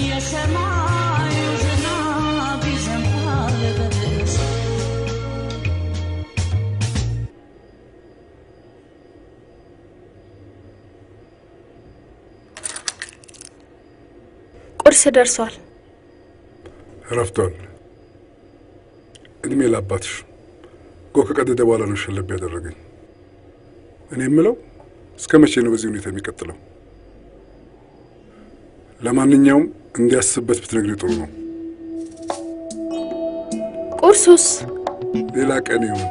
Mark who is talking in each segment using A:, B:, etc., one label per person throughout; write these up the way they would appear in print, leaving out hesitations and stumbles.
A: የሰማዩ ዝናብ ይዘንባል በርዕስ
B: ቁርስ ደርሷል።
C: ረፍቷል። እድሜ ለአባትሽ ጎ ከቀደደ በኋላ ነው ሸለብ ያደረገኝ። እኔ የምለው እስከ መቼ ነው በዚህ ሁኔታ የሚቀጥለው? ለማንኛውም እንዲያስብበት ብትነግሪ ጥሩ ነው።
B: ቁርሱስ
C: ሌላ ቀን ይሁን።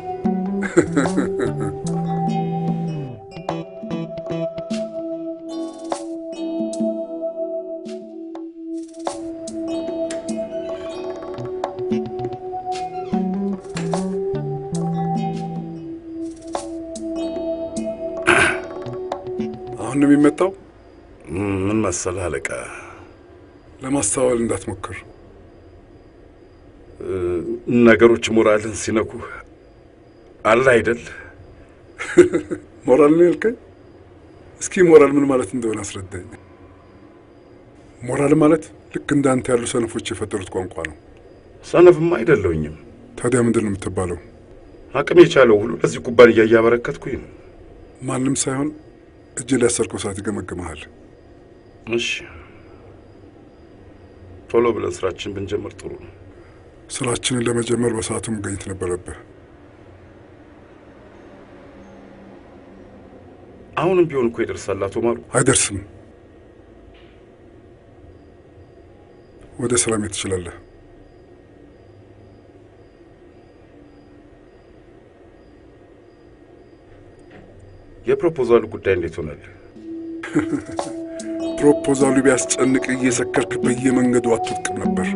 C: አሁን የሚመጣው
D: ምን መሰለህ አለቃ፣
C: ለማስተዋል እንዳትሞክር።
D: ነገሮች ሞራልን ሲነኩ አለ አይደል?
C: ሞራል ነው ያልከኝ? እስኪ ሞራል ምን ማለት እንደሆነ አስረዳኝ። ሞራል ማለት ልክ እንዳንተ ያሉ ሰነፎች የፈጠሩት ቋንቋ ነው።
D: ሰነፍማ አይደለሁኝም።
C: ታዲያ ምንድን ነው የምትባለው?
D: አቅም የቻለው ሁሉ ለዚህ ኩባንያ እያበረከትኩኝ ነው።
C: ማንም ሳይሆን እጅ ላይ ያሰርከው ሰዓት ይገመግመሃል።
D: እሺ፣ ቶሎ ብለን ስራችን ብንጀምር ጥሩ ነው።
C: ስራችንን ለመጀመር በሰዓቱ መገኘት ነበረብህ።
D: አሁንም ቢሆን እኮ ይደርሳል አቶ ማሩ።
C: አይደርስም። ወደ ስራ መሄድ ትችላለህ።
D: የፕሮፖዛሉ ጉዳይ እንዴት ሆነል?
C: ፕሮፖዛሉ ቢያስጨንቅ እየሰከርክ በየመንገዱ አትወድቅም ነበር።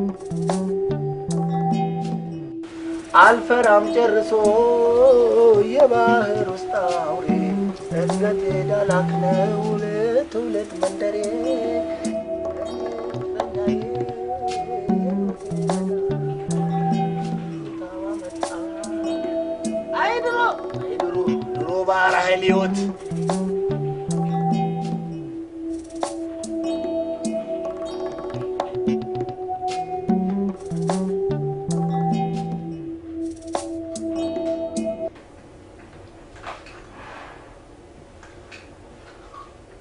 E: አልፈራም ጨርሶ የባህር ውስጥ አውሬ እዝገት ዳላክ ነው ለትውልድ መንደሬ ድሮ ባህር ኃይል ሕይወት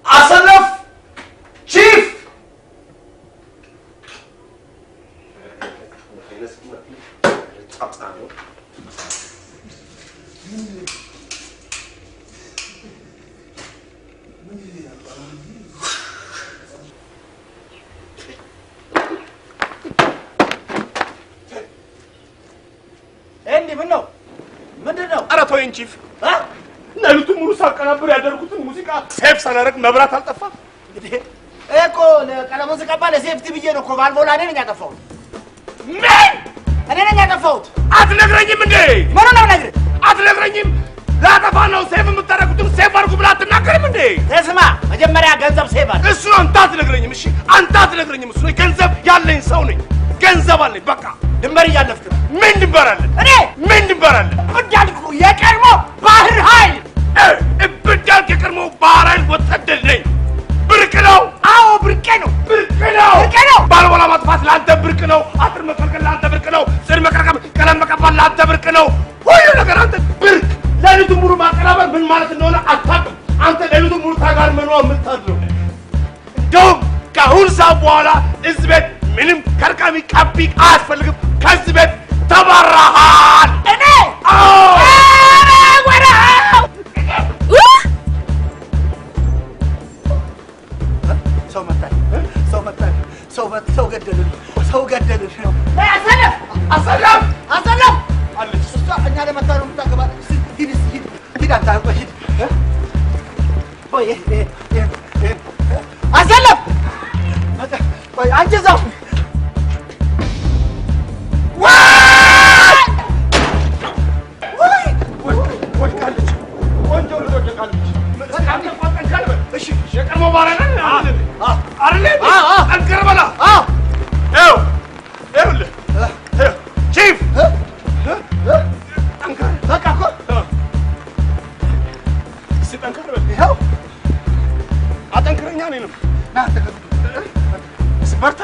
E: አሰለፍ ቺፍ እንዴ ምን ነው ምንድነው? ኧረ ተወኝ ቺፍ። ለሊቱን ሙሉ ሳቀናብር ያደርኩትን ሙዚቃ ሴፍ ሳላረግ መብራት አልጠፋ። እንግዲህ እኮ ለቀለሙን ስቀባ ለሴፍቲ ብዬ ነው እኮ ባልቦላ እኔ ነኝ ያጠፋሁት። ምን? እኔ ነኝ ያጠፋሁት። አትነግረኝም እንዴ? ምን ነው ነግረኝ? አትነግረኝም? ላጠፋ ነው ሴፍ የምታረጉትን ሴፍ አድርጉ ብላ አትናገርም እንዴ? ስማ መጀመሪያ ገንዘብ ሴፍ አድርግ። እሱ አንተ አትነግረኝም። እሺ አንተ አትነግረኝም። እሱ ገንዘብ ያለኝ ሰው ነኝ። ገንዘብ አለኝ። በቃ ድንበር እያለፍክ ነው። ምን ድንበር አለ? እኔ ምን ድንበር አለ? እንዳልኩ የቀድሞ ባህር ኃይል እብዳልክ የቀድሞ ባህር ኃይል ወታደር ነኝ። ብርቅ ነው። አዎ ብርቅ ነው። ብርቅ ነው። ብርቅ ነው። ባልቦላ ማጥፋት ለአንተ ብርቅ ነው። አጥር መከልከል ለአንተ ብርቅ ነው። ጽድ መቀረቀም፣ ቀለም መቀባት ለአንተ ብርቅ ነው። ሁሉ ነገር አንተ ብርቅ። ሌሊቱን ሙሉ ማቀናበር ምን ማለት እንደሆነ አታውቅም። አንተ ሌሊቱን ሙሉ ታጋር መኖር የምታድረው እንደውም ከአሁን ሰዓት በኋላ እዚህ ቤት ምንም ከርቃሚ ቀቢ አያስፈልግም። ከዚህ ቤት ተባረሃል። እኔ ሰው ገደልን። ሰው ገደልን። አሰለፍ አሰለፍ አሰለፍ አለች። እሷ እኛ ለመታ ነው የምታገባል። ሂድ ሂድ ሂድ አንተ ሂድ። ቆይ አሰለፍ ቆይ አንቺ እዛው ወድቃለች። ቆንጆ ልጅ ወድቃለች። እሺ የቀድሞ ባሪያ ነን አይደል? ጠንከር በላ። ይኸው ይኸውልህ ቺፍ ጠንከር በቃ እኮ እስኪ ጠንከር በል። ይኸው አጠንክረኛ ነኝ ነው በርታ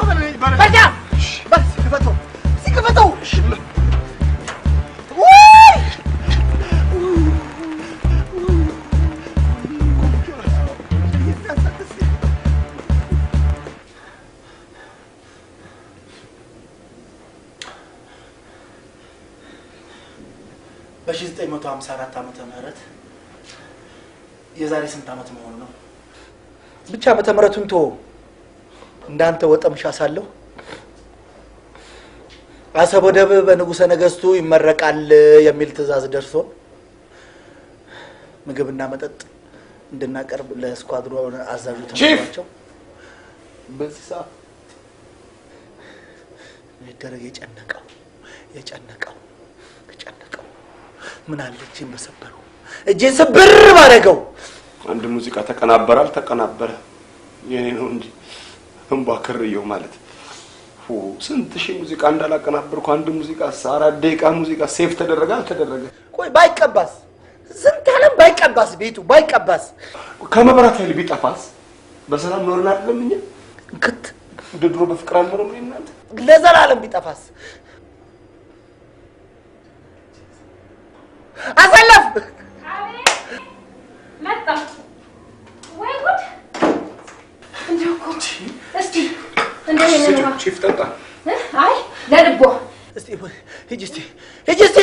E: በ1954 ዓመተ ምህረት የዛሬ ስንት ዓመት መሆኑ ነው? ብቻ ዓመተ ምህረቱን ቶ እንዳንተ ወጠምሻ ሳለሁ አሰብ ወደብ በንጉሠ ነገሥቱ ይመረቃል የሚል ትዕዛዝ ደርሶ ምግብና መጠጥ እንድናቀርብ ለስኳድሮን አዛዡ ተመርጧቸው በዚህ ሰዓት ይደረግ የጨነቀው ምን አለ እጄን በሰበሩ እጄን ስብር ባረገው
D: አንድ ሙዚቃ ተቀናበረ አልተቀናበረ የኔ ነው እንጂ እንባከርየው ማለት ስንት ሺህ ሙዚቃ እንዳላቀናበርኩ አንድ ሙዚቃ 4 ደቂቃ ሙዚቃ ሴፍ ተደረገ አልተደረገ
E: ቆይ ባይቀባስ ስንት ዓለም ባይቀባስ ቤቱ ባይቀባስ
D: ከመብራት ኃይል ቢጠፋስ በሰላም ኖርና አይደለምኛ ክት ድድሮ በፍቅር አልኖርም እናንተ
E: ለዘላለም ቢጠፋስ አሰለፍ
F: መጣ ወይ ጉድ እንደው እኮ እስቲ እንደው የነማ
D: ቺፍ ጠጣ
F: አይ ለልቦ
E: እስቲ ሂጂ እስቲ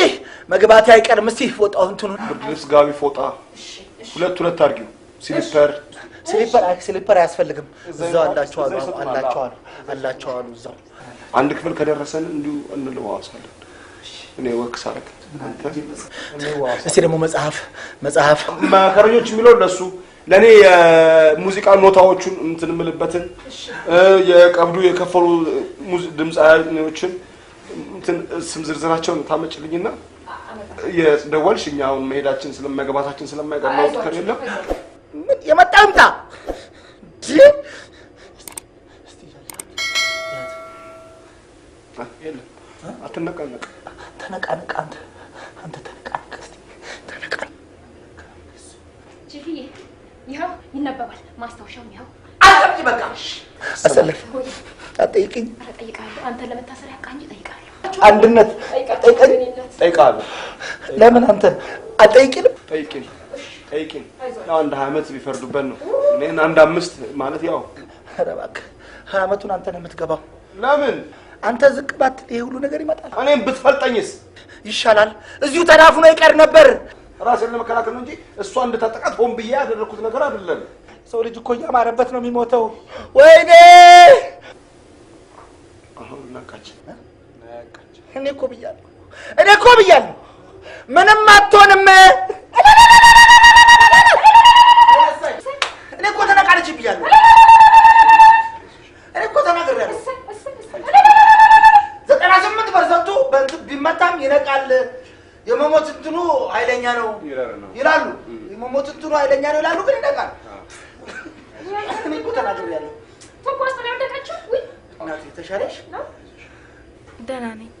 E: መግባቴ አይቀርም እስቲ ፎጣው እንትኑ
D: ብርድልብስ ጋቢ ፎጣ ሁለት አርጊው
E: ስሊፐር አያስፈልግም እዛው አላቸው እዛው
D: አንድ ክፍል ከደረሰን እንዲሁ እንለዋወሳለን እኔ ወክስ አረክ አንተ
E: እስቲ ደግሞ መጽሐፍ
D: ማከረኞች የሚለው ለሱ ለኔ የሙዚቃ ኖታዎቹን እንትን ምልበትን የቀብዱ የከፈሉ ድምጻዮችን እንትን ስም ዝርዝራቸውን ታመጭልኝና የደወልሽኛውን መሄዳችን ስለማይገባታችን ስለማይቀርማው ከሌለ
E: የመጣምታ
D: የለም አትነቃነቅ
E: ተነቃነቅ አንተ ተነቃነቅ እስቲ ተነቃነቅ
F: ጂፊ ይኸው ይነበባል ማስታወሻው ይኸው
E: አጥቂ በቃ አሰለፍ አጠይቅኝ
F: አጠይቃለሁ አንተ ለመታሰር ያቃኝ ጠይቃለሁ
E: አንድነት
D: ጠይቃለሁ
E: ለምን አንተ አጠይቅኝ
D: ጠይቅኝ ያው አንድ አመት ቢፈርዱበት ነው እኔን አንድ 5 ማለት ያው
E: ረባክ አመቱን አንተ ነው የምትገባው
D: ለምን
E: አንተ ዝቅ ባትል ይሄ ሁሉ ነገር ይመጣል
D: እኔም ብትፈልጠኝስ
E: ይሻላል እዚሁ ተዳፍኖ ይቀር ነበር
D: ራስን ለመከላከል ነው እንጂ እሷ እንድታጠቃት ሆን ብዬ ያደረኩት ነገር አይደለም
E: ሰው ልጅ እኮ ያማረበት ነው የሚሞተው ወይኔ
D: አሁን ነቃች
E: እኔ እኮ ብያለሁ ምንም አትሆንም እኔ እኮ ተነቃለች ብያለሁ እኔ እኮ ተናግሬያለሁ 98% ቢመታም ይነቃል የመሞት እንትኑ ኃይለኛ ነው ይላሉ የመሞት እንትኑ ኃይለኛ ነው ይላሉ ግን ይነቃል እኔ እኮ ተናግሬያለሁ
F: ተቋስ ነው ያደረጋችሁ ወይ
E: እናቴ ተሻለሽ
B: ደህና ነኝ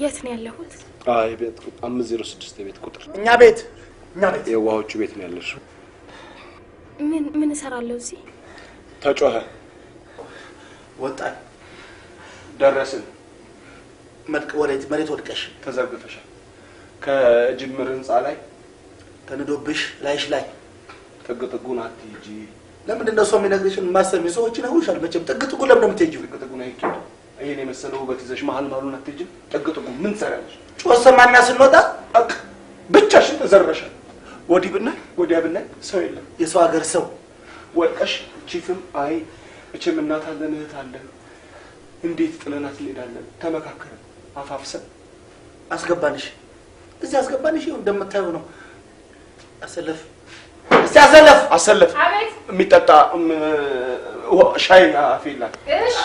B: የት ነው ያለሁት
D: አይ ቤት 506 ቤት ቁጥር
E: እኛ ቤት
D: የዋሆቹ ቤት ነው ያለሽ
B: ምን እሰራለሁ እዚህ
D: ተጮኸ
E: ወጣን
D: ደረስን
E: መሬት ወድቀሽ
D: ተዘርግፈሻል ከጅምር ህንጻ ላይ
E: ተነዶብሽ ላይሽ ላይ
D: ጥግጥጉን አትይጂ
E: ለምንድን ነው ሰው የሚነግርሽን ማሰሚ ሰዎች ይነግሩሻል መቼም ጥግጥጉ ለምን የምትሄጂው
D: ጥግጥጉን አይኬድ ይሄን የመሰለው ውበት ይዘሽ መሀሉን አትይጂ ጥግጥጉ ምን ሰራለሽ
E: ጮሰማና ስንወጣ
D: ብቻሽን ተዘረሻል ወዲህ ብናይ ወዲያ ብናይ ሰው የለም
E: የሰው ሀገር ሰው
D: ወልቀሽ ቺፍም አይ እቺም እናት አለን እህት አለን እንዴት ጥለናት እንሄዳለን ተመካከረ አፋፍሰን
E: አስገባንሽ እዚህ አስገባንሽ ይሁን እንደምታዩ ነው አሰለፍ
F: አቤት
D: የሚጠጣ ሻይ አፌላት
F: እሺ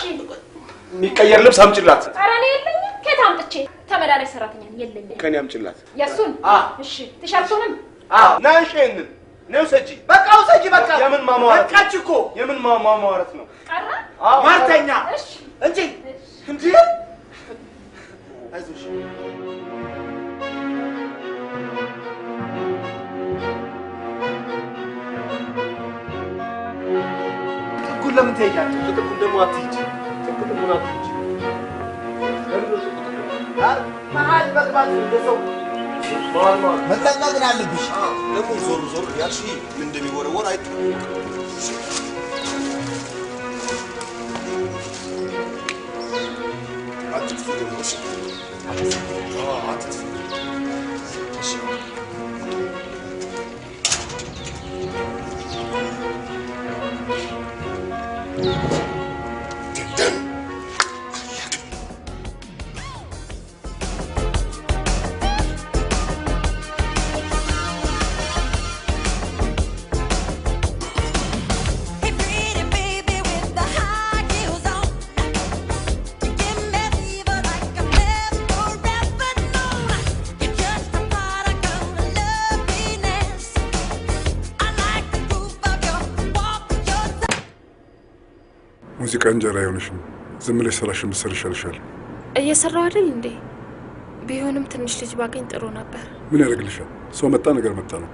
D: የሚቀየር ልብስ አምጪላት
F: ኧረ እኔ የለኝም ከየት አምጥቼ ተመዳዳሪ ሰራተኛ የለኝም
D: ከኔ አምጪላት
F: የሱን እሺ ቲሸርቱንም
D: ናንሽን ነው ሰጂ
E: በቃው ሰጂ በቃ
D: የምን ማማዋረት
E: በቃች እኮ
D: የምን ማማዋረት ነው
F: ቀረ
E: ማርተኛ
F: እሺ
E: እንጂ አይዞሽ ጥቁን ለምን ትሄጃለሽ
D: ጥቁን ደግሞ አትሂጂ ጥቁን አትሂጂ
E: መሀል መግባት እንደሰው
G: መጠንቀቅ ግን አለብሽ
H: ደግሞ ዞር ያልሽ ምን እንደሚወረወር አይታወቅም አትጥፊ ደግሞ እሺ አትጥፊ
C: ቀን እንጀራ አይሆንሽም። ዝም ብለሽ ስራሽን ብትሰሪ ይሻልሻል።
B: እየሰራው አይደል እንዴ? ቢሆንም ትንሽ ልጅ ባገኝ ጥሩ ነበር።
C: ምን ያደርግልሻል? ሰው መጣ ነገር መጣ ነው።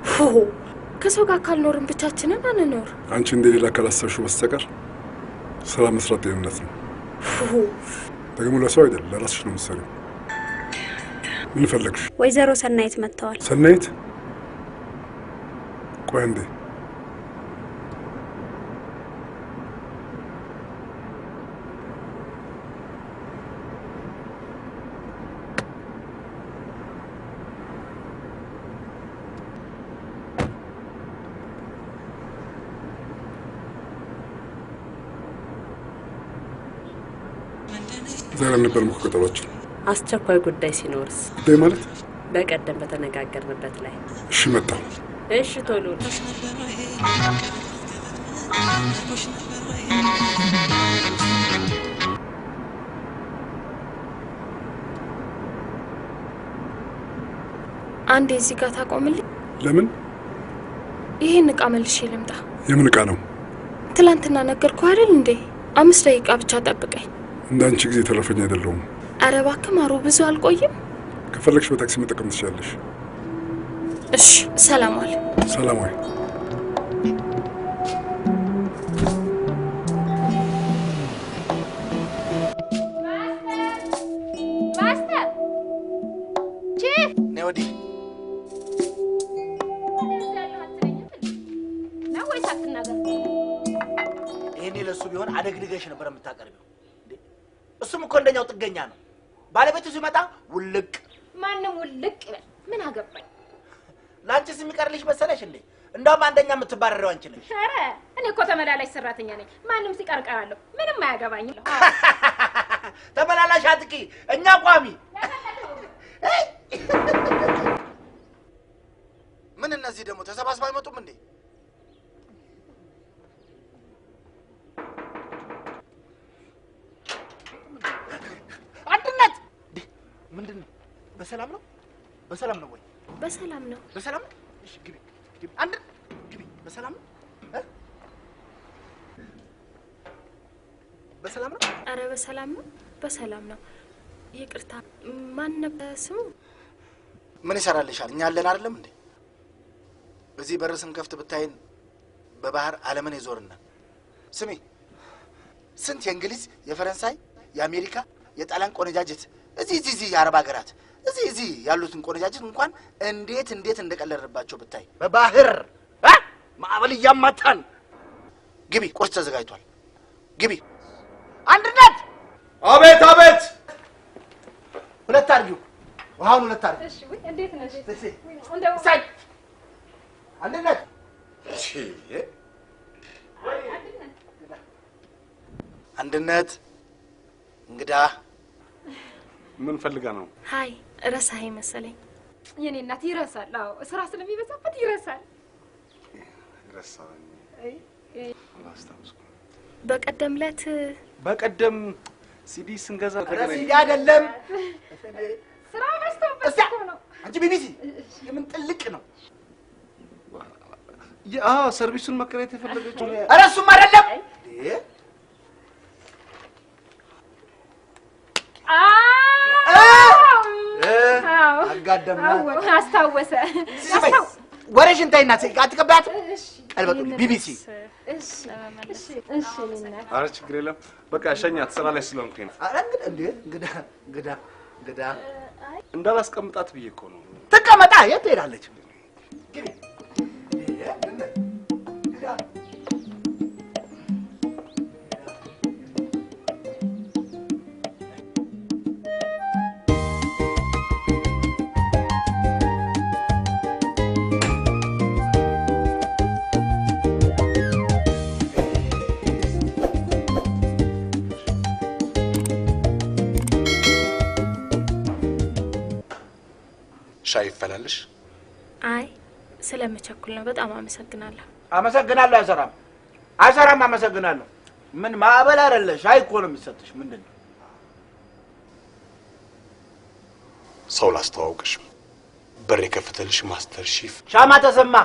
B: ከሰው ጋር ካልኖርን ብቻችንን አንኖር።
C: አንቺ እንደሌላ ካላሰብሽው በስተቀር ስራ መስራት ጤንነት ነው። ደግሞ ለሰው አይደለም ለራስሽ ነው የምትሰሪው። ምን ፈለግሽ?
I: ወይዘሮ ሰናይት መጥተዋል።
C: ሰናይት? ቆይ እንዴ ዛሬ ነበር መቆጣጠራችን።
J: አስቸኳይ ጉዳይ ሲኖርስ?
C: ጉዳይ ማለት
J: በቀደም በተነጋገርንበት ላይ።
C: እሺ መጣ።
J: እሺ ቶሎ
B: አንዴ እዚህ ጋር ታቆምልኝ።
C: ለምን?
B: ይሄን እቃ መልሼ ልምጣ።
C: የምን እቃ ነው?
B: ትላንትና ነገርኩህ አይደል እንዴ? 5 ደቂቃ ብቻ ጠብቀኝ።
C: እንዳንቺ ጊዜ ተረፈኝ አይደለሁም።
B: ኧረ እባክህ ማሩ፣ ብዙ አልቆይም።
C: ከፈለግሽ በታክሲ መጠቀም ትችላለሽ።
B: እሺ፣ ሰላም ዋል።
C: ሰላም ዋል።
F: ማስተር ቺፍ
E: ነይ ወዲህ
F: ነው ወይስ አትናገር?
E: ይሄኔ ለሱ ቢሆን አደግድገሽ ነበር የምታቀርቢው። እሱም እኮ እንደኛው ጥገኛ ነው። ባለቤቱ ሲመጣ ውልቅ።
F: ማንም ውልቅ ይበል፣ ምን አገባኝ?
E: ላንቺስ የሚቀርልሽ መሰለሽ እንዴ? እንደውም አንደኛ የምትባረረው አንቺ ነሽ።
F: ኧረ እኔ እኮ ተመላላሽ ሰራተኛ ነኝ። ማንም ሲቀር ቀራለሁ፣ ምንም አያገባኝም።
E: ተመላላሽ አጥቂ፣ እኛ ቋሚ። ምን እነዚህ ደግሞ ተሰባስበው አይመጡም እንዴ? አንድነት ምንድን ነው? በሰላም ነው? በሰላም ነው ወይ?
B: በሰላም ነው።
E: በሰላም ነው? እሺ ግቢ ግቢ። አንድ ግቢ። በሰላም ነው? በሰላም ነው?
B: ኧረ በሰላም ነው፣ በሰላም ነው። ይቅርታ፣ ማን ነበር ስሙ?
E: ምን ይሰራልሻል? እኛ አለን አይደለም እንዴ? በዚህ በር ስንከፍት ብታይን በባህር ዓለምን ይዞርናል። ስሚ፣ ስንት የእንግሊዝ፣ የፈረንሳይ፣ የአሜሪካ፣ የጣሊያን ቆነጃጅት እዚህ የአረብ ሀገራት እዚህ ያሉትን ቆነጃጅት እንኳን እንዴት እንደቀለድንባቸው ብታይ። በባህር ማዕበል እያማታን። ግቢ፣ ቁርስ ተዘጋጅቷል። ግቢ። አንድነት!
D: አቤት አቤት!
E: ሁለት አድርጊው፣ ውሃውን ሁለት አድርጊው።
F: እሺ፣ ወይ እንዴት ነሽ?
E: እንደው ሳይ አንድነት!
D: እሺ፣
E: አንድነት እንግዳ
D: ምን ፈልጋ ነው?
B: ሃይ፣ ረሳኸኝ መሰለኝ።
F: የኔ እናት ይረሳል። አዎ፣ ስራ ስለሚበዛበት ይረሳል።
D: ረሳኝ። አላስታውስኩም።
C: በቀደም ሲዲ ስንገዛ
E: ሲዲ አይደለም
F: ስራ በዝቶበት ነው።
E: አንቺ ቢቢሲ የምን ጥልቅ ነው?
C: ሰርቪሱን መከራየት የፈለገችው
E: ኧረ እሱም አይደለም። አጋደምና
F: አስታወሰ።
E: ወሬሽን ተይና አትቀበያት። ቢቢሲ
C: ኧረ ችግር የለም። በቃ ሸኛት፣ ስራ ላይ ስለሆንኩኝ ነው።
E: እንግዳ
C: እንዳላስቀምጣት ብዬ እኮ ነው።
E: ትቀመጣ። የት ትሄዳለች?
C: ሻይ ይፈላልሽ?
B: አይ ስለምቸኩል ነው። በጣም አመሰግናለሁ።
E: አመሰግናለሁ። አይሰራም። አመሰግናለሁ። ምን ማዕበል አይደለ? ሻይ እኮ ነው የሚሰጥሽ። ምንድን ነው?
C: ሰው ላስተዋውቅሽ፣ በር የከፈተልሽ ማስተር ሺፍ
E: ሻማ ተሰማ።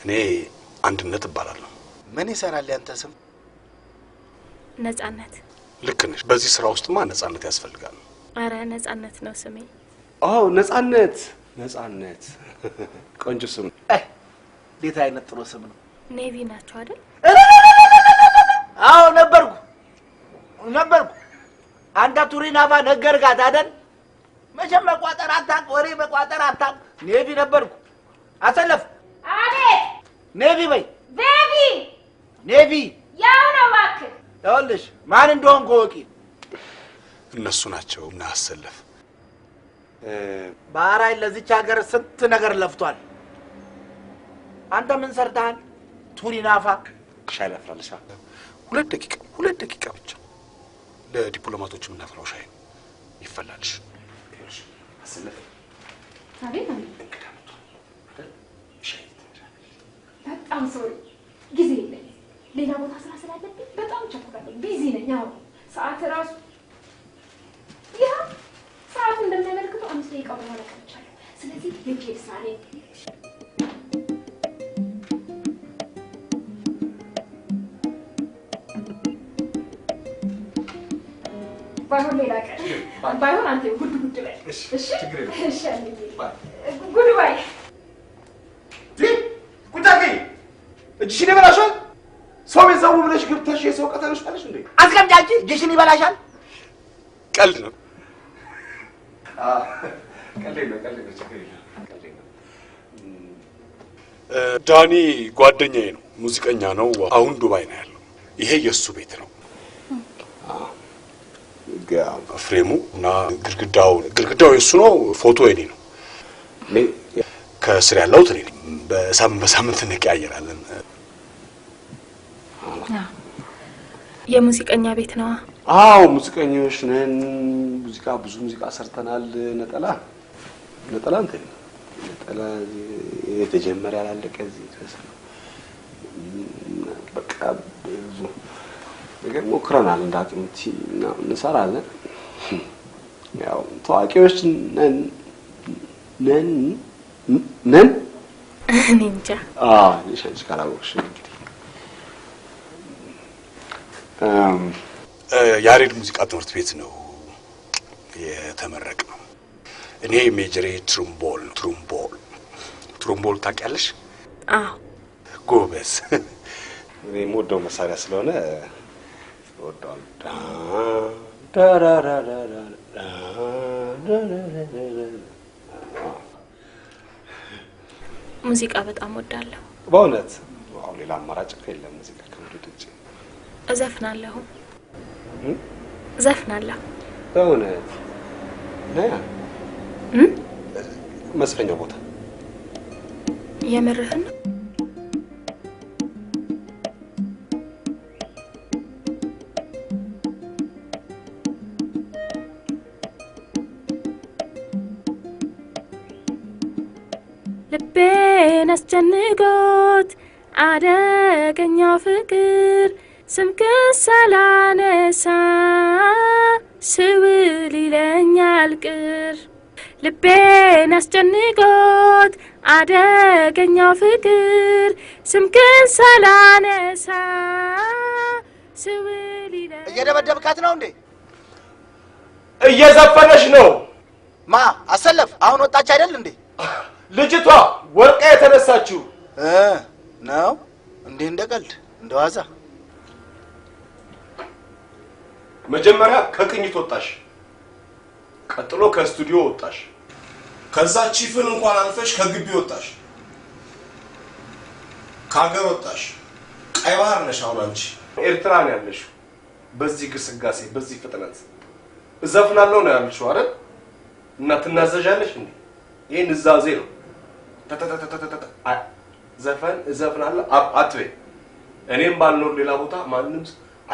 C: እኔ አንድነት እባላለሁ።
E: ምን ይሰራል ያንተ ስም?
B: ነጻነት።
I: ልክ ነሽ። በዚህ ስራ ውስጥማ ነጻነት ያስፈልጋል።
B: አረ ነጻነት ነው ስሜ።
D: አዎ ነጻነት፣ ነጻነት ቆንጆ ስም።
E: እንዴት አይነት ጥሩ ስም ነው።
B: ኔቪ ናቸው አይደል?
E: አዎ ነበርኩ። አንተ ቱሪናባ ነገርካት አይደል? መቼም መቋጠር አታውቅ፣ ወሬ መቋጠር አታውቅ። ኔቪ ነበርኩ። አሰለፍ።
F: አቤት።
E: ኔቪ በይ።
F: ቤቢ።
E: ኔቪ
F: ያው ነው እባክህ።
E: ይኸውልሽ ማን እንደሆንኩ ወቂ።
I: እነሱ ናቸው እና አሰለፍ።
E: ባህራይ ለዚች ሀገር ስንት ነገር ለፍቷል። አንተ ምን ሰርተሃል? ቱሪናፋ
D: ሻይ ላፍራልሻ።
I: 2 ደቂቃ ብቻ ለዲፕሎማቶች የምናፈራው ሻይ ይፈላልሽ።
D: አሰለፍ።
F: አቤት። በጣም ሶሪ፣ ጊዜ የለኝም። ሌላ ቦታ ስራ ስላለብኝ በጣም ቸኩላለሁ። ቢዚ ነኝ። አዎ ሰዓት ራሱ ያ ሰዓቱ እንደሚያመለክተው 5 ደቂቃ በኋላ ቀርቻለሁ። ስለዚህ ልጄ ሳሌ ባይሆን ሌላ ቀን ባይሆን አንተ ጉድ ላይ እሺ እሺ ጉድ ባይ
D: ቁጣቂ እጅሽን ይበላሻል። ሰው የዛው ብለሽ ገብተሽ የሰው ቀጠለሽ ታለሽ እንዴ?
E: አስቀምጪ አንቺ። እጅሽን ይበላሻል።
I: ቀልድ ነው።
D: ቀልድ ነው። ችግር የለም።
I: ዳኒ ጓደኛዬ ነው፣ ሙዚቀኛ ነው። አሁን ዱባይ ነው ያለው። ይሄ የሱ ቤት ነው። ፍሬሙ እና ግድግዳው የሱ ነው። ፎቶ የኔ ነው። ከስር ያለው እኔ ነኝ። በሳምንት እንቀያየራለን።
B: የሙዚቀኛ ቤት ነው።
D: አዎ ሙዚቀኞች ነን። ብዙ ሙዚቃ ሰርተናል። ነጠላ እንትን ነጠላ የተጀመረ ያላለቀ እዚህ ድረስ ነው። በቃ ብዙ ነገር ሞክረናል። እንዳቅምቲ እንሰራለን። ያው ታዋቂዎች ነን
B: እኔ እንጃ።
D: ሻንቺ ካላወቅሽ እንግዲህ
I: ያሬድ ሙዚቃ ትምህርት ቤት ነው የተመረቅነው። እኔ ሜጀሬ ትሩምቦል ታውቂያለሽ?
B: አዎ
I: ጎበዝ።
D: እኔ የምወደው መሳሪያ ስለሆነ እወደዋለሁ።
B: ሙዚቃ በጣም ወዳለሁ
D: በእውነት። አሁን ሌላ አማራጭ የለም ሙዚቃ ከመውደድ ውጭ።
B: እዘፍናለሁ።
D: በእውነት ነያ መስፈኛው ቦታ
B: የምርህን ነው? ልቤን አስጨንቆት አደገኛ ፍቅር ስምክን ሳላነሳ ስውል ይለኛል ቅር። ልቤን አስጨንቆት አደገኛ ፍቅር ስምክን ሳላነሳ ስውል ይለኛል።
E: እየደበደብካት ነው እንዴ?
D: እየዘፈነሽ ነው።
E: ማ አሰለፍ አሁን ወጣች አይደል እንዴ?
D: ልጅቷ ወርቃ የተነሳችው
E: ነው እንዴ? እንደቀልድ እንደዋዛ።
D: መጀመሪያ ከቅኝት ወጣሽ፣ ቀጥሎ ከስቱዲዮ ወጣሽ፣
H: ከዛ ቺፍን እንኳን አልፈሽ ከግቢ ወጣሽ፣ ከሀገር ወጣሽ። ቀይ ባህር ነሽ አሁን አንቺ።
D: ኤርትራ ነው ያለሽው። በዚህ ግስጋሴ በዚህ ፍጥነት እዘፍናለሁ ነው ያልሽው አይደል? እና ትናዘዣለሽ እንዴ? ይሄን እዛዜ ነው። ዘፈን እዘፍናለሁ አትበይ። እኔም ባልኖር ሌላ ቦታ ማንንም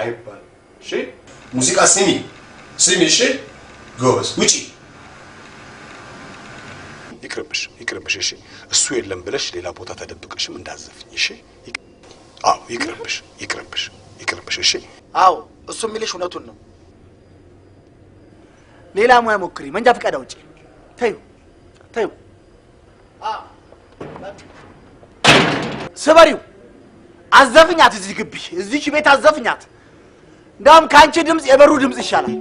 D: አይባል። እሺ
H: ሙዚቃ ስሚ። እሺ ጎበዝ ውጪ።
I: ይቅርብሽ። እሺ እሱ የለም ብለሽ ሌላ ቦታ ተደብቀሽም እንዳዘፍኝ። እሺ አዎ ይቅርብሽ። እሺ
E: አዎ እሱ የሚልሽ እውነቱን ነው። ሌላ ሙያ ሞክሪ። መንጃ ፈቃድ አውጪ። ተይው ስበሪው። አዘፍኛት እዚህ ግቢ እዚህ ቤት አዘፍኛት። እንዳውም ካንቺ ድምጽ የበሩ ድምጽ ይሻላል።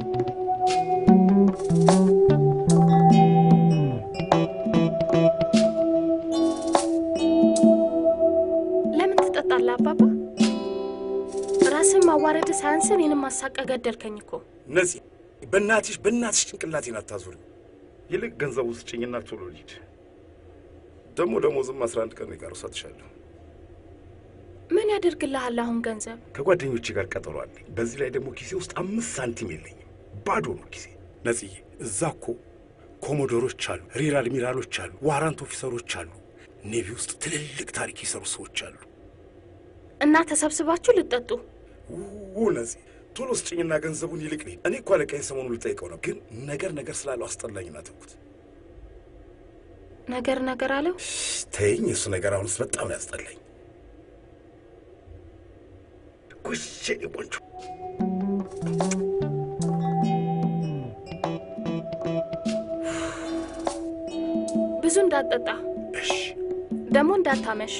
B: ለምን ትጠጣለህ አባባ? ራስን ማዋረድ ሳያንስ እኔንም ማሳቀ ገደልከኝ እኮ።
K: ነፂ በእናትሽ ጭንቅላቴን አታዙሪ። ይልቅ ገንዘቡ ስጭኝና ቶሎ ልሂድ። ደሞዝም 11 ቀን ይቀረው ሰጥሻለሁ።
B: ምን ያደርግልሃል አሁን ገንዘብ?
K: ከጓደኞቼ ጋር ቀጠሮ አለኝ። በዚህ ላይ ደግሞ ኪሴ ውስጥ 5 ሳንቲም የለኝም። ባዶ ነው ኪሴ። ነፂ እዛ እኮ ኮሞዶሮች አሉ፣ ሪር አድሚራሎች አሉ፣ ዋራንት ኦፊሰሮች አሉ፣ ኔቪ ውስጥ ትልልቅ ታሪክ የሰሩ ሰዎች አሉ።
B: እና ተሰብስባችሁ ልጠጡ?
K: ነፂ ቶሎ ስጭኝና ገንዘቡን ይልቅ ልሂድ። እኔ እኮ አለቃዬን ሰሞኑን ልጠይቀው ነው፣ ግን ነገር ስላለው አስጠላኝና ተውኩት።
B: ነገር አለው?
K: ተይኝ፣ እሱ ነገር አሁንስ በጣም ነው ያስጠላኝ። ኩሼ ቆንጆ
B: ብዙ እንዳትጠጣ
K: እሺ፣
B: ደግሞ እንዳታመሽ።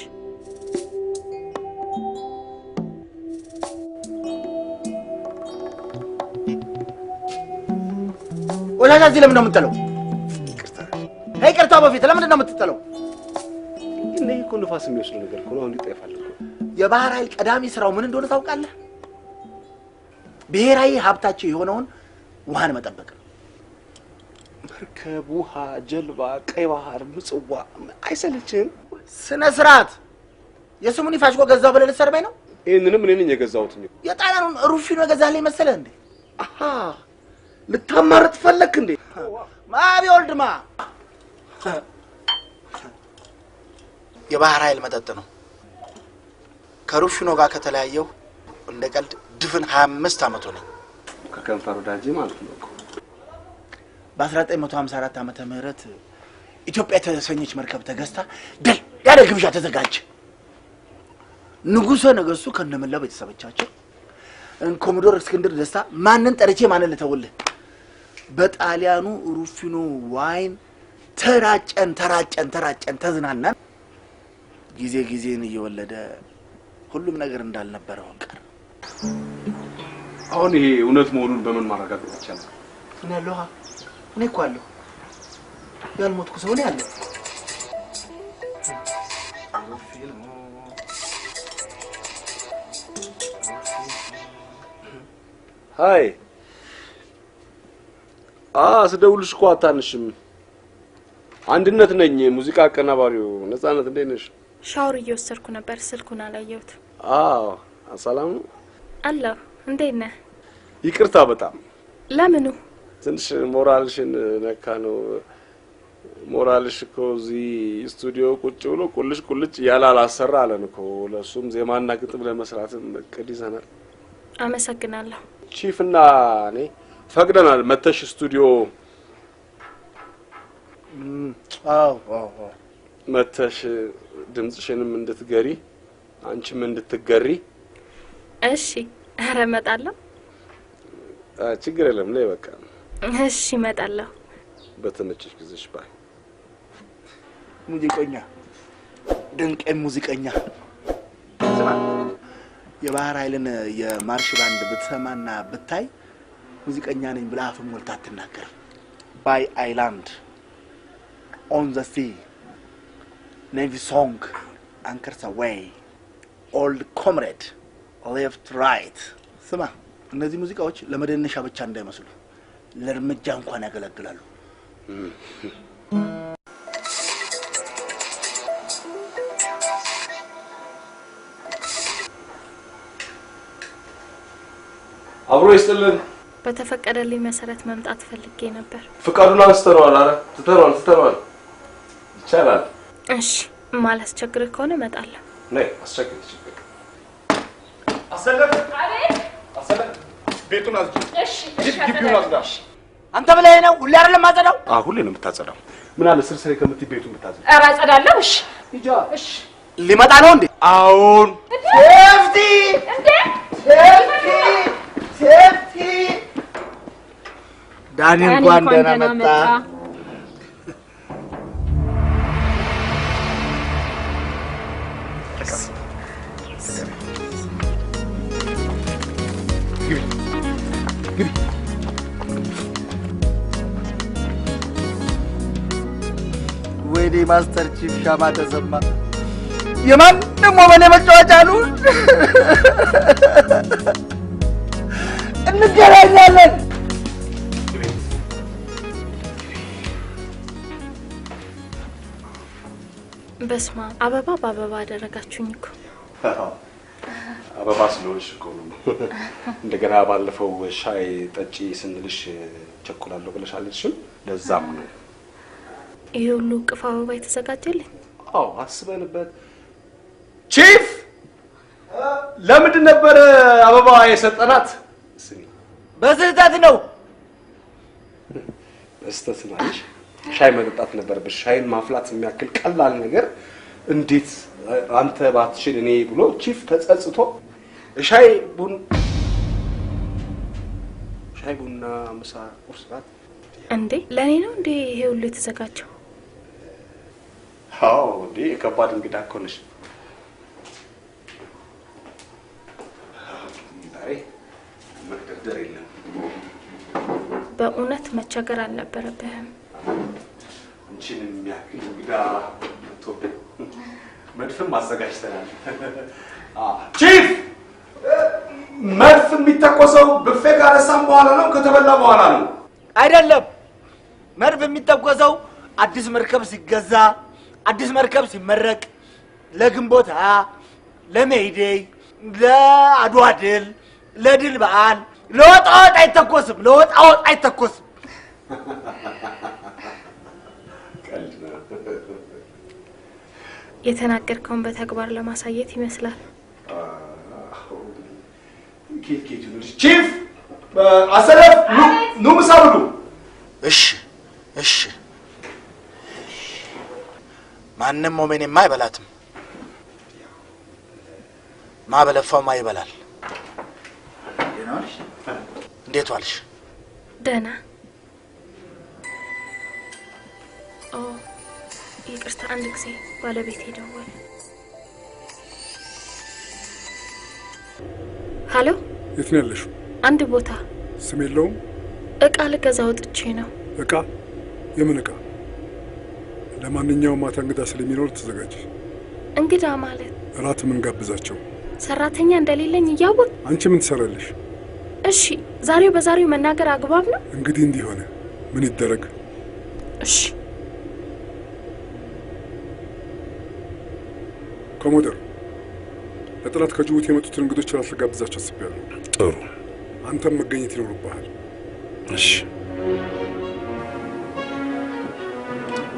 E: ወላጅ እዚህ ለምን ነው የምትጠለው? ይቅርታ በፊት ለምንድን ነው የምትጠለው?
D: እኔ እኮ ንፋስ የሚወስድ ነገር እኮ ነው። አሁን ይጠፋል እኮ።
E: የባህር ኃይል ቀዳሚ ስራው ምን እንደሆነ ታውቃለህ? ብሔራዊ ሀብታቸው የሆነውን ውሃን መጠበቅ ነው።
D: መርከብ፣ ውሃ፣ ጀልባ፣ ቀይ ባህር፣ ምጽዋ አይሰለችህም?
E: ስነ ስርዓት። የስሙኒ ፋሽኮ ገዛው ብለህ ልትሰርበኝ ነው?
D: ይሄንንም እኔ ነኝ የገዛሁት።
E: የጣሊያኑን ሩፊኖ ገዛልኝ መሰለህ እንዴ?
D: አሃ ልታማርጥ ፈለክ እንዴ?
E: ማቢ ወልድማ የባህር ኃይል መጠጥ ነው። ከሩፊኖ ጋር ከተለያየው እንደ ቀልድ ድፍን 25 ዓመት ሆነኝ።
D: ከከንፈር ወዳጅ ማለት ነው።
E: በ1954 ዓመተ ምህረት ኢትዮጵያ የተሰኘች መርከብ ተገዝታ ድል ያለ ግብዣ ተዘጋጀ። ንጉሠ ነገሥቱ ከነመላው ቤተሰቦቻቸው ኮሞዶር እስክንድር ደስታ ማንን ጠርቼ ማንን ልተውልህ? በጣሊያኑ ሩፊኖ ዋይን ተራጨን ተዝናናን። ጊዜን እየወለደ ሁሉም ነገር እንዳልነበረው ቀረ።
D: አሁን ይሄ እውነት መሆኑን በምን ማረጋገጥ ይቻላል?
E: እኔ እኮ አለሁ። ያልሞትኩ ሰው ነኝ አለሁ።
D: ሃይ ስደውልሽ እኮ አታንሽም። አንድነት ነኝ፣ ሙዚቃ አቀናባሪው። ነፃነት እንዴት ነሽ?
B: ሻወር እየወሰድኩ ነበር፣ ስልኩን አላየሁት።
D: ሰላም ነው
B: አለሁ። እንዴት ነህ?
D: ይቅርታ በጣም
B: ለምኑ?
D: ትንሽ ሞራልሽን ነካ ነው። ሞራልሽ እኮ እዚህ ስቱዲዮ ቁጭ ብሎ ቁልጭ እያለ አላሰራ አለን እኮ። ለሱም ዜማና ግጥም ለመስራትም እቅድ ይዘናል።
B: አመሰግናለሁ።
D: ቺፍና እኔ ፈቅደናል መተሽ ስቱዲዮ መተሽ ድምጽሽንም እንድትገሪ አንቺም እንድትገሪ።
B: እሺ፣ ኧረ እመጣለሁ።
D: ችግር የለም ነይ በቃ።
B: እሺ እመጣለሁ።
D: በተመቸሽ ጊዜሽ ባይ።
E: ሙዚቀኛ ድንቅ ሙዚቀኛ። የባህር ኃይልን የማርሽ ባንድ ብትሰማና ብታይ ሙዚቀኛ ነኝ ብለህ አፍን ሞልተህ አትናገርም። ባይ አይላንድ ኦን ዘ ሲ ኔቪ ሶንግ አንከርስ አዌይ ኦልድ ኮምሬድ ሌፍት ራይት። ስማ፣ እነዚህ ሙዚቃዎች ለመደነሻ ብቻ እንዳይመስሉ ለእርምጃ እንኳን ያገለግላሉ።
D: አብሮ ይስጥልን።
B: በተፈቀደልኝ መሰረት መምጣት ፈልጌ ነበር።
D: ፍቃዱን አንስተነዋል። ኧረ ትተነዋል። ይቻላል።
B: እሺ፣ ማላስቸግርህ ከሆነ እመጣለሁ።
D: ነይ፣ አስቸግር ችግር
E: አሰለፍ
D: ቤቱን አዝጂ።
E: እሺ፣ ግቢውን አዝዳ። አንተ ብለህ ነው ሁሌ አይደለም ማጸዳው?
D: ሁሌ ነው የምታጸዳው። ምን አለ ስርስሬ ከምትይ ቤቱን ብታጸዳ።
F: ኧረ አጸዳለሁ። እሺ
E: ሂጂ። እሺ፣ ሊመጣ ነው እንዴ?
D: አሁን
E: ሴፍቲ
F: እንዴ!
E: ሴፍቲ ዳኒ እንኳን ደህና መጣ። ግቢ ወይኔ ማስተር ቺፍ ሻማ ተሰማ የማንም ወመኔ መጫወቻ አሉ እንገናኛለን
B: በስማ አበባ በአበባ አደረጋችሁኝ እኮ
D: አበባ ስለሆንሽ እኮ ነው እንደገና ባለፈው ሻይ ጠጪ ስንልሽ ቸኮላለሁ ብለሽ አልልሽም ለዛም ነው
B: ይሄ ሁሉ ቅፍ አበባ የተዘጋጀልኝ
D: አዎ አስበንበት ቺፍ ለምንድን ነበር አበባ የሰጠናት
E: በስህተት ነው
D: በስህተት ነው ሻይ መጠጣት ነበርብሽ ሻይን ማፍላት የሚያክል ቀላል ነገር እንዴት አንተ ባትችል እኔ ብሎ ቺፍ ተጸጽቶ ሻይ ቡና ምሳ ቁርስ ራት
B: እንዴ ለኔ ነው እንዴ ይሄ ሁሉ የተዘጋጀው
D: አዎ እንዴ ከባድ እንግዳ እኮ ነሽ ዛሬ መቅደር የለም
B: በእውነት መቸገር አልነበረብህም
D: አንቺን የሚያክል እንግዳ ተወደ መድፍም አዘጋጅተናል ቺፍ መድፍ የሚተኮሰው ብፌ ካረሳም በኋላ ነው ከተበላ በኋላ ነው
E: አይደለም መድፍ የሚተኮሰው አዲስ መርከብ ሲገዛ አዲስ መርከብ ሲመረቅ ለግንቦት ለሜይዴይ ለአድዋ ድል ለድል በዓል ለወጣወጥ አይተኮስም ለወጣወጥ አይተኮስም
B: የተናገርከውን በተግባር ለማሳየት ይመስላል
D: ቺፍ አሰለፍ ኑ ምሳ ብሉ
E: እሺ ማንንም ሞሜኔማ አይበላትም ማበለፋውማ ይበላል እንዴት ዋልሽ
B: ደህና ይቅርታ አንድ ጊዜ ባለቤቴ ደወለ ሃሎ
C: የት ነው ያለሽው
B: አንድ ቦታ
C: ስም የለውም
B: እቃ ልገዛ ወጥቼ ነው
C: እቃ የምን እቃ ለማንኛውም ማታ እንግዳ ስለሚኖር ተዘጋጅ
B: እንግዳ ማለት
C: እራት ምን ጋብዛቸው
B: ሰራተኛ እንደሌለኝ እያወቅ
C: አንቺ ምን ትሰራለሽ
B: እሺ ዛሬው በዛሬው መናገር አግባብ ነው
C: እንግዲህ እንዲሆነ ምን ይደረግ
B: እሺ
C: ኮሞደር ለጥላት ከጅቡቲ የመጡትን እንግዶች ራስ ጋብዛቸው አስቤያለሁ
K: ጥሩ
C: አንተም መገኘት ይኖርብሃል
K: እሺ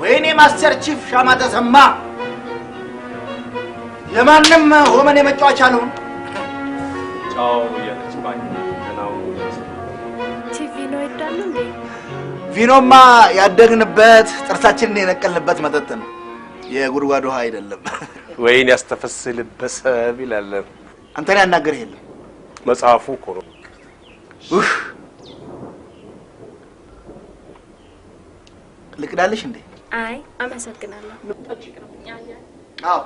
E: ወይኔ ማስተር ቺፍ ሻማ ተሰማ የማንም ወመኔ መጫወቻ ነው
D: ጫው ያለች ባይ ገናው
B: ቲቪ ነው ይዳሉ እንዴ
E: ቪኖማ ያደግንበት ጥርሳችንን የነቀልንበት መጠጥ ነው የጉድጓድ ውሃ አይደለም
D: ወይኔ ያስተፈስልበት ይላል
E: አንተን ያናገር የለም
D: መጽሐፉ እኮ ነው
E: ልቅዳልሽ እንዴ
B: አይ አመሰግናለሁ
E: አዎ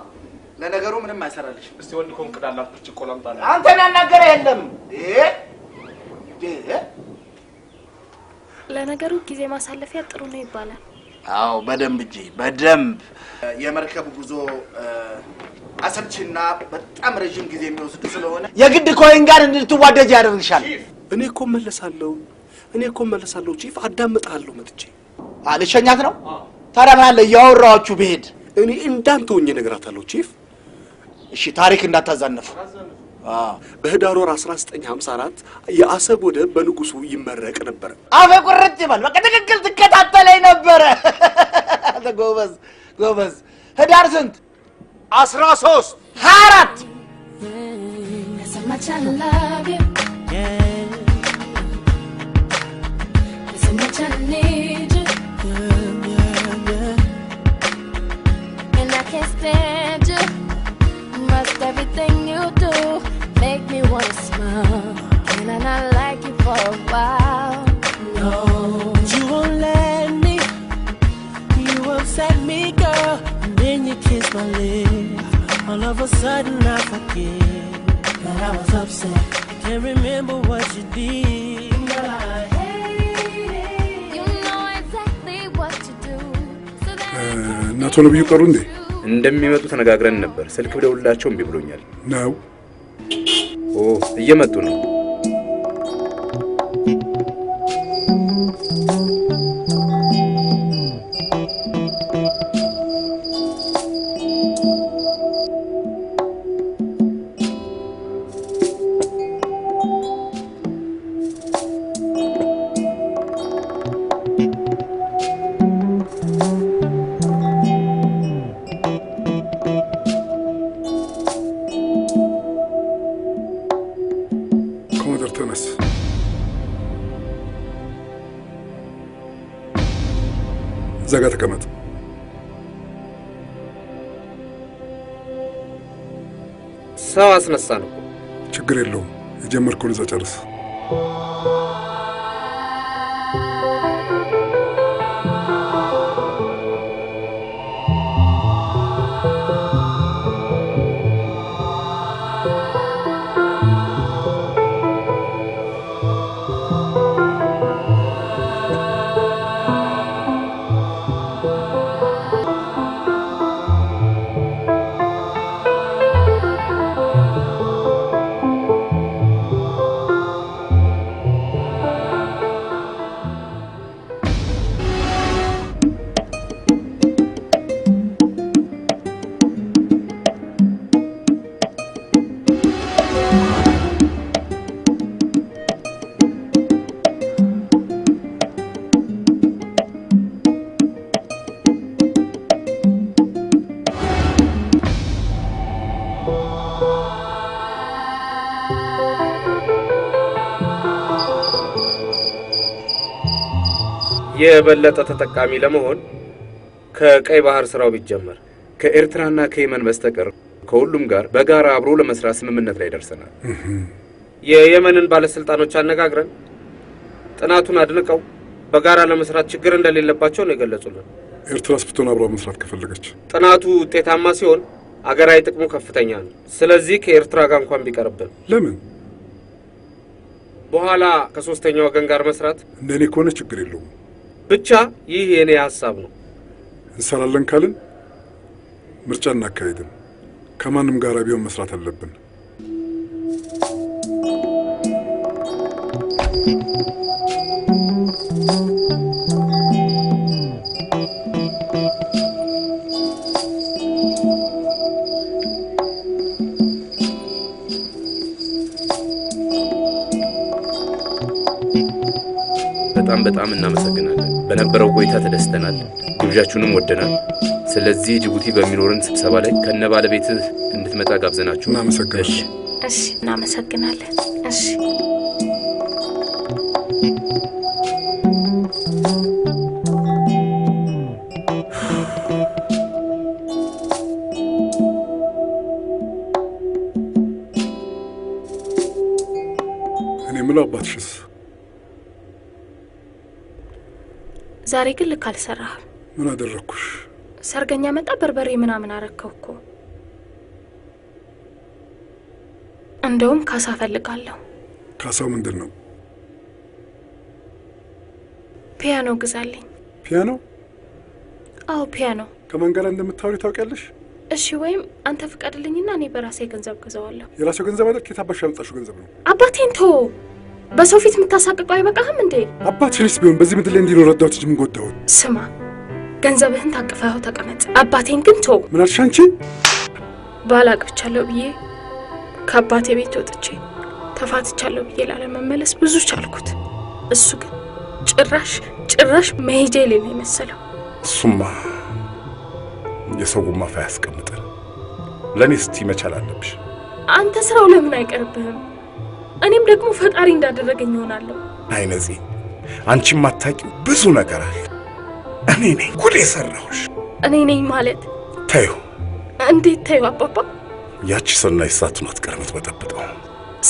E: ለነገሩ ምንም አይሰራልሽ
D: እስቲ ወንድ ኮንቅዳላት ብርጭቆ ላምጣላ
E: አንተን ያናገር የለም
B: ለነገሩ ጊዜ ማሳለፊያ ጥሩ ነው ይባላል
E: አዎ በደንብ እጂ በደንብ የመርከብ ጉዞ አሰልችና በጣም ረጅም ጊዜ የሚወስድ ስለሆነ የግድ ኮይን ጋር እንድትዋደጅ ያደርግሻል
D: እኔ እኮ መለሳለሁ ቺፍ አዳምጣለሁ መጥቼ
E: አልሸኛት ነው ታዲያ ምን አለ ያወራችሁ ብሄድ
D: እኔ እንዳንተ ሆኜ ነገራታለሁ ቺፍ
E: እሺ ታሪክ እንዳታዛነፉ
D: በህዳር ወር 1954 የአሰብ ወደብ በንጉሱ ይመረቅ ነበር
E: አፈ ቁርጥ ይባል በቃ ትክክል ትከታተለኝ ነበር ጎበዝ ህዳር ስንት
D: 13
E: 24
A: So much I love you. Yeah. So much I need you. And I can't stand you. Must everything you do make me wanna smile. Can I not like you for a while? No, you won't let me. You upset me, girl. And then you kiss my lips. All of a sudden I forget that I was upset. I can't remember what you did. Girl,
C: አቶ ነብዩ ቀሩ እንዴ?
L: እንደሚመጡ ተነጋግረን ነበር። ስልክ ብደውልላቸው እምቢ ብሎኛል
C: ነው።
L: እየመጡ ነው።
C: ዘጋ ተቀመጥ።
M: ሰው አስነሳ ነው።
C: ችግር የለውም። የጀመርከውን እዛ ጨርስ።
M: የበለጠ ተጠቃሚ ለመሆን ከቀይ ባህር ስራው ቢጀመር ከኤርትራና ከየመን በስተቀር ከሁሉም ጋር በጋራ አብሮ ለመስራት ስምምነት ላይ ደርሰናል። የየመንን ባለስልጣኖች አነጋግረን ጥናቱን አድንቀው በጋራ ለመስራት ችግር እንደሌለባቸው ነው የገለጹልን።
C: ኤርትራ ስፍቶን አብራ መስራት ከፈለገች
M: ጥናቱ ውጤታማ ሲሆን አገራዊ ጥቅሙ ከፍተኛ ነው። ስለዚህ ከኤርትራ ጋር እንኳን ቢቀርብን
C: ለምን
M: በኋላ ከሶስተኛ ወገን ጋር መስራት
C: እንደኔ ከሆነ ችግር የለውም።
M: ብቻ ይህ የኔ ሐሳብ ነው።
C: እንሰራለን ካልን ምርጫ እናካሄድን። ከማንም ጋር ቢሆን መስራት አለብን።
L: በጣም እናመሰግናለን። በነበረው ቆይታ ተደስተናል። ግብዣችሁንም ወደናል። ስለዚህ ጅቡቲ በሚኖርን ስብሰባ ላይ ከነ ባለቤትህ እንድትመጣ ጋብዘናችሁ።
C: እናመሰግናለን።
B: እሺ፣ እናመሰግናለን። እሺ።
C: እኔ የምለው አባትሽስ?
B: ዛሬ ግን ልክ አልሰራህም።
C: ምን አደረኩሽ?
B: ሰርገኛ መጣ በርበሬ ምናምን አረከው እኮ። እንደውም ካሳ ፈልጋለሁ።
C: ካሳው ምንድን ነው?
B: ፒያኖ ግዛልኝ።
C: ፒያኖ?
B: አዎ ፒያኖ።
C: ከማን ጋር እንደምታወሪ ታውቂያለሽ?
B: እሺ፣ ወይም አንተ ፍቀድልኝና እኔ በራሴ ገንዘብ ገዛዋለሁ።
C: የራስሽ ገንዘብ አይደል? ከታባሽ ያመጣሽው ገንዘብ ነው።
B: አባቴን ቶ በሰው ፊት የምታሳቅቀው አይበቃህም እንዴ?
C: አባትሽንስ ቢሆን በዚህ ምድር ላይ እንዲኖር ረዳሁት እንጂ ምን ጎዳሁት?
B: ስማ፣ ገንዘብህን ታቅፈኸው ተቀመጥ። አባቴን ግን ቶ።
C: ምን አልሽ አንቺ?
B: ባላቅቻለሁ ብዬ ከአባቴ ቤት ወጥቼ ተፋትቻለሁ ብዬ ላለመመለስ ብዙ ቻልኩት። እሱ ግን ጭራሽ መሄጃ የሌለ መሰለው።
K: እሱማ የሰው ጉማፋ ያስቀምጠን። ለእኔ እስቲ መቻል አለብሽ።
B: አንተ ስራው ለምን አይቀርብህም? እኔም ደግሞ ፈጣሪ እንዳደረገኝ ይሆናለሁ።
K: አይ ነፂ፣ አንቺ ማታውቂው ብዙ ነገር አለ። እኔ ነኝ ጉድ የሰራሁሽ።
B: እኔ ነኝ ማለት?
K: ተዩ።
B: እንዴት ተዩ አባባ?
K: ያቺ ሰናይት ሳትሆን አትቀርም የምትበጠብጠው።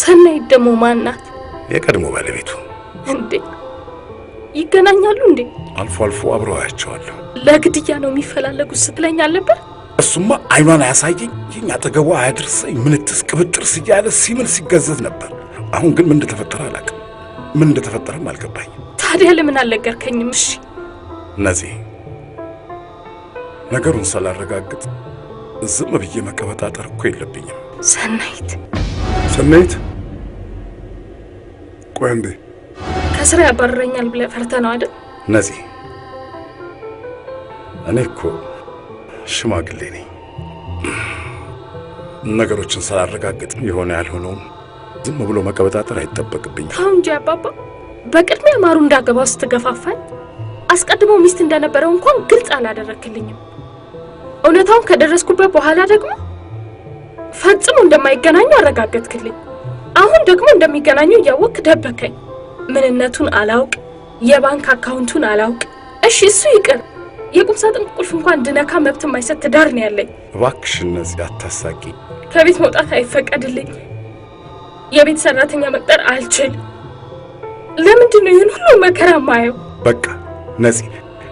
B: ሰናይት ደግሞ ማናት?
K: የቀድሞ ባለቤቱ።
B: እንዴ ይገናኛሉ እንዴ?
K: አልፎ አልፎ አብረው አያቸዋለሁ።
B: ለግድያ ነው የሚፈላለጉት ስትለኝ አልነበር?
K: እሱማ አይኗን አያሳየኝ፣ ይህን አጠገቧ አያድርሰኝ፣ ምንትስ ቅብጥርስ እያለ ሲምል ሲገዘት ነበር። አሁን ግን ምን እንደተፈጠረ አላውቅም። ምን እንደተፈጠረም አልገባኝም።
B: ታዲያ ለምን አልነገርከኝም? እሺ
K: ነፂ፣ ነገሩን ሳላረጋግጥ ዝም ብዬ መቀበጣጠር እኮ የለብኝም።
B: ሰናይት
C: ቆይ እንዴ
B: ከስራ ያባረረኛል ብለህ ፈርተህ ነው አይደል?
K: ነፂ እኔ እኮ ሽማግሌ ነኝ። ነገሮችን ሳላረጋግጥ የሆነ ያልሆነውን ዝም ብሎ መቀበጣጠር አይጠበቅብኝም።
B: ተው እንጂ አባባ። በቅድሚያ ማሩ እንዳገባው ስትገፋፋኝ አስቀድሞ ሚስት እንደነበረው እንኳን ግልጽ አላደረክልኝም። እውነታውን ከደረስኩበት በኋላ ደግሞ ፈጽሞ እንደማይገናኙ አረጋገጥክልኝ። አሁን ደግሞ እንደሚገናኙ እያወቅክ ደበከኝ። ምንነቱን አላውቅ፣ የባንክ አካውንቱን አላውቅ። እሺ እሱ ይቅር፣ የቁም ሳጥን ቁልፍ እንኳን እንድነካ መብት የማይሰጥ ትዳር ነው ያለኝ።
K: እባክሽ እነዚህ አታሳቂ።
B: ከቤት መውጣት አይፈቀድልኝ። የቤት ሰራተኛ መቅጠር አልችል። ለምንድን ነው ይህን ሁሉ መከራ ማየው?
K: በቃ ነፂ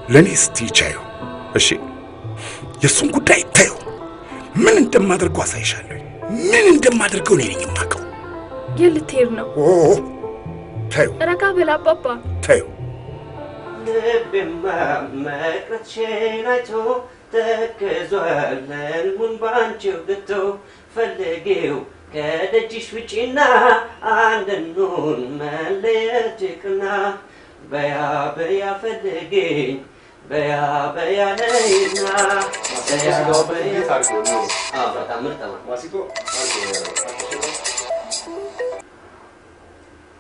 K: ለኔ እስቲ ቻዩ። እሺ የሱን ጉዳይ ታዩ። ምን እንደማደርገው አሳይሻለሁ። ምን እንደማደርገው እኔ ነኝ የማውቀው።
B: የልትሄድ ነው?
K: ታዩ
B: ረጋ በል አባባ።
K: ታዩ
N: ልቤማ መቅረትሽን አይቶ ተክዟል ህልሙን ባንቺው ግቶ ፈልጌው ከደጅሽ ውጪና አንድኑን መለየት ይቅና በያ በያ ፈልጌኝ በያ በያ ነይና በያ በያ በጣም ምርጥ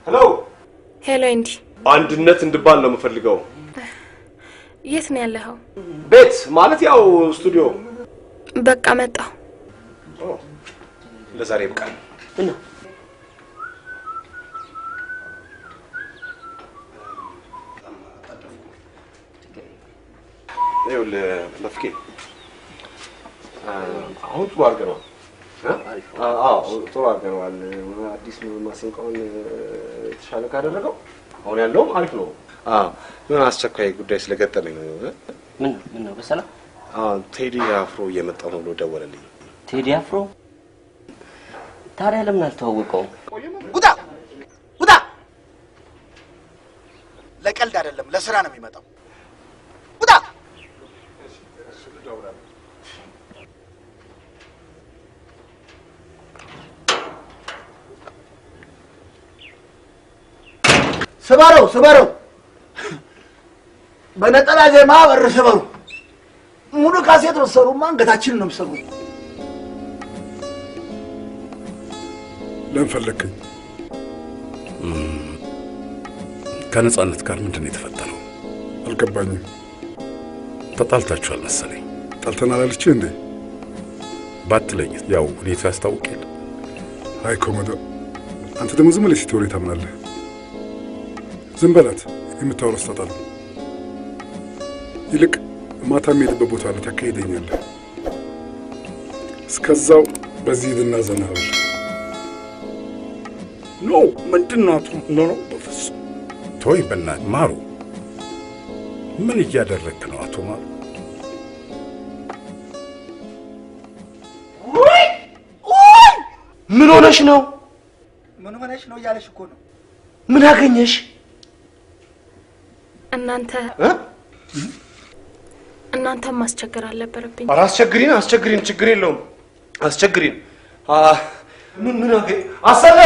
N: ነው።
B: ሄሎ እንዲ
D: አንድነት እንድባል ነው የምፈልገው።
B: የት ነው ያለኸው?
D: ቤት ማለት ያው ስቱዲዮ።
B: በቃ መጣሁ።
D: ለዛሬ ይብቃል።
N: እና
D: ይኸውልህ መፍቄ አሁን ጥሩ አድርገነዋል። ጥሩ አድርገነዋል። አዲስ ማሲንቆውን የተሻለ ካደረገው አሁን ያለውም አሪፍ ነው። ምን አስቸኳይ ጉዳይ ስለገጠመኝ ነው።
N: ምን ነው በሰላም?
D: ቴዲ አፍሮ እየመጣ ነው ብሎ ደወለልኝ።
N: ቴዲ አፍሮ? ታዲያ ለምን አልተዋወቀውም?
E: ውጣ ውጣ! ለቀልድ አይደለም ለስራ ነው የሚመጣው። ውጣ! ስበረው ስበረው! በነጠላ ዜማ በር ስበሩ። ሙሉ ካሴት መሰሩማ አንገታችንን ነው የምሰሩ።
C: ለምን ፈለግከኝ?
K: ከነጻነት ጋር ምንድን ነው የተፈጠረው?
C: አልገባኝም።
K: ተጣልታችኋል መሰለኝ።
C: ጣልተናል አለችህ እንዴ?
K: ባትለኝ ያው ሁኔታ ያስታውቅ የለ።
C: አይ ኮሞዶ፣ አንተ ደግሞ ዝም ብለህ ሲቴዎሪ ታምናለህ። ዝም በላት፣ የምታወራው ስታጣሉ። ይልቅ ማታ የምሄድበት ቦታ አለ፣ ታካሂደኛለህ። እስከዛው በዚህ ሂድና ዘና በል።
K: ኖ ምንድን ነው አቶ? ኖ በፍጹም ተወኝ በእናትህ ማሩ። ምን እያደረግክ ነው አቶ ማሩ?
D: ምን ሆነሽ ነው?
E: ምን ሆነሽ ነው እያለሽ እኮ ነው።
D: ምን አገኘሽ?
B: እናንተም ማስቸገር አልነበረብኝ።
D: ኧረ አስቸግሪን፣ ችግር የለውም። አስቸግሪን። ምን አገኝ አሰለ?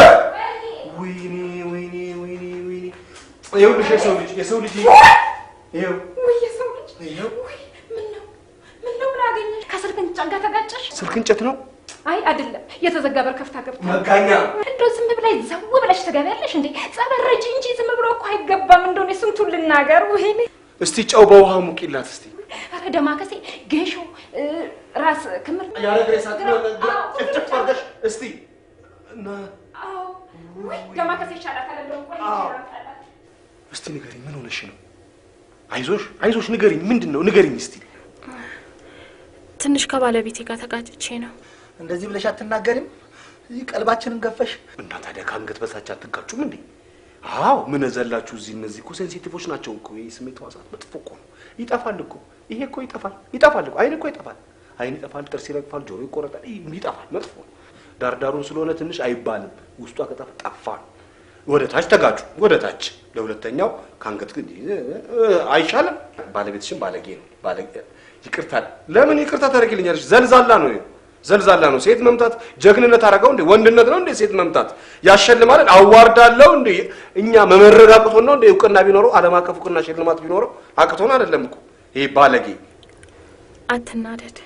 D: ወይኔ ይኸውልሽ የሰው ልጅ ይኸው
F: የሰው ልጅ ይኸው ምን ነው ምን አገኘሽ? ከስልክ እንጨት ጋር ተጋጨሽ?
D: ስልክ እንጨት ነው?
F: አይ አይደለም፣ የተዘጋ በር ከፍታ ገብታ
D: መጋኛ።
F: እንደው ዝም ብለሽ ዘው ብለሽ ትገቢያለሽ እንዴ? ጸበረጂ እንጂ ዝም ብሎ እኮ አይገባም። እንደው እኔ ስንቱን ልናገር? ወይኔ
D: እስቲ ጨው በውሃ ሙቂላት እስቲ።
F: ኧረ ደማከሴ ጌሾ ራስ ክምር
D: ያረግሬሳ ጭፍጭፍ አድርገሽ እስቲ እና
F: ወይ ደማከሴ ይሻላታል። እንደው ቆይ ይሻላታል።
D: እስቲ ንገሪኝ፣ ምን ሆነሽ ነው? አይዞሽ ንገሪኝ፣ ምንድን ነው ንገሪኝ እስቲ።
B: ትንሽ ከባለቤቴ ጋር ተጋጭቼ ነው።
E: እንደዚህ ብለሽ አትናገሪም? ቀልባችንን ገፈሽ
D: እና ታዲያ ከአንገት በታች አትጋጩም እንዴ? አዎ ምን ዘላችሁ እዚህ። እነዚህ እኮ ሴንሲቲቮች ናቸው እኮ። ይሄ ስሜት ሕዋሳት መጥፎ እኮ ነው። ይጠፋል እኮ ይሄ እኮ ይጠፋል እኮ። አይን እኮ ይጠፋል፣ አይን ይጠፋል፣ ጥርስ ይረግፋል፣ ጆሮ ይቆረጣል። ይጠፋል፣ መጥፎ ነው። ዳርዳሩን ስለሆነ ትንሽ አይባልም። ውስጧ ከጠፋ ጠፋ። ወደ ታች ተጋጩ፣ ወደ ታች። ለሁለተኛው ከአንገት ግን አይሻልም? ባለቤትሽም ባለጌ ነው። ይቅርታ ለምን ይቅርታ ታደርጊልኛለሽ? ዘልዛላ ነው ዘልዛላ ነው። ሴት መምታት ጀግንነት አደረገው እንዴ? ወንድነት ነው እንዴ ሴት መምታት? ያሸልማል አዋርዳለው እንዴ? እኛ መመረጋቅቶን ነው እንዴ? እውቅና ቢኖረው ዓለም አቀፍ እውቅና ሽልማት ቢኖረው አቅቶን አይደለም እኮ ይሄ ባለጌ።
B: አትናደድ፣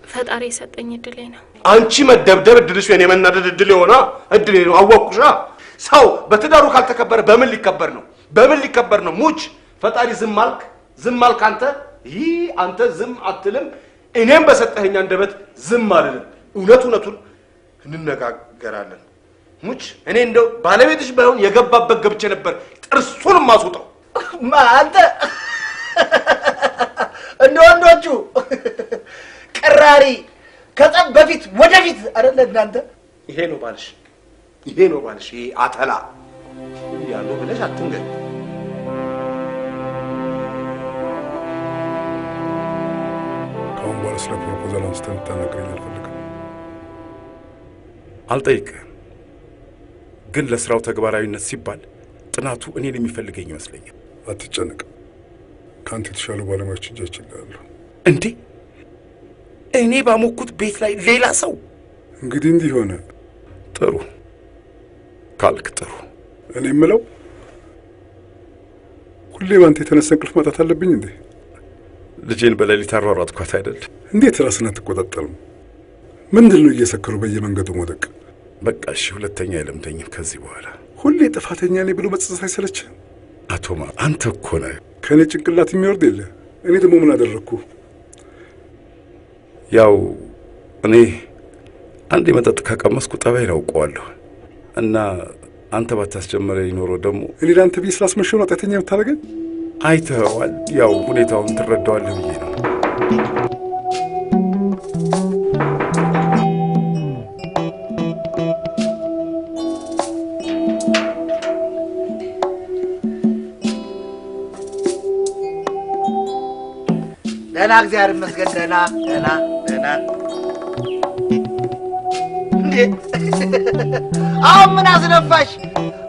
B: ፈጣሪ የሰጠኝ እድሌ ነው።
D: አንቺ መደብደብ እድልሽ የኔ መናደድ እድል ሆና እድሌ ነው። አወቅኩሻ። ሰው በትዳሩ ካልተከበረ በምን ሊከበር ነው? በምን ሊከበር ነው? ሙች ፈጣሪ ዝም አልክ አንተ። ይህ አንተ ዝም አትልም። እኔም በሰጠኸኝ አንደበት ዝም አልልም። እውነቱን እንነጋገራለን። ሙች እኔ እንደው ባለቤትሽ ባይሆን የገባበት ገብቼ ነበር ጥርሱንም ማስወጣው።
E: አንተ እንደ ወንዶቹ ቅራሪ ከጸብ በፊት ወደፊት አይደለ እናንተ?
D: ይሄ ነው ባልሽ፣ ይሄ አተላ ያለው ብለሽ አትንገር።
C: ከአሁን በኋላ ስለ ፕሮፖዛል አንስተን ልታናግረኝ አልፈልግም።
K: አልጠይቅህም፣ ግን ለስራው ተግባራዊነት ሲባል ጥናቱ እኔን የሚፈልገኝ ይመስለኛል።
C: አትጨነቅ፣ ከአንተ የተሻሉ ባለሙያዎች እጃችን ላይ አሉ።
K: እንዴ እኔ ባሞኩት ቤት ላይ ሌላ ሰው?
C: እንግዲህ እንዲህ ሆነ።
K: ጥሩ ካልክ ጥሩ።
C: እኔ የምለው ሁሌ ባንተ የተነሳ እንቅልፍ ማጣት አለብኝ እንዴ?
K: ልጄን በሌሊት አሯሯጥኳት አይደል?
C: እንዴት ራስን አትቆጣጠርም? ምንድን ነው እየሰከሩ በየመንገዱ መውደቅ?
K: በቃ እሺ፣ ሁለተኛ አይለምደኝም ከዚህ በኋላ።
C: ሁሌ ጥፋተኛ ነኝ ብሎ መጸጸት አይሰለችህም?
K: አቶ ማር አንተ እኮ ነህ
C: ከእኔ ጭንቅላት የሚወርድ የለ። እኔ ደግሞ ምን አደረግኩ?
K: ያው እኔ አንድ መጠጥ ከቀመስኩ ጠባይን አውቀዋለሁ እና አንተ ባታስጀምረኝ ኖሮ ደግሞ
C: እኔ ለአንተ ብዬ ስላስመሸው ኃጢአተኛ የምታደርገኝ?
K: አይተኸዋል። ያው ሁኔታውን ትረዳዋለህ ብዬ ነው።
E: ደህና እግዚአብሔር ይመስገን። ደህና እንዴ አሁን ምን አስነፋሽ?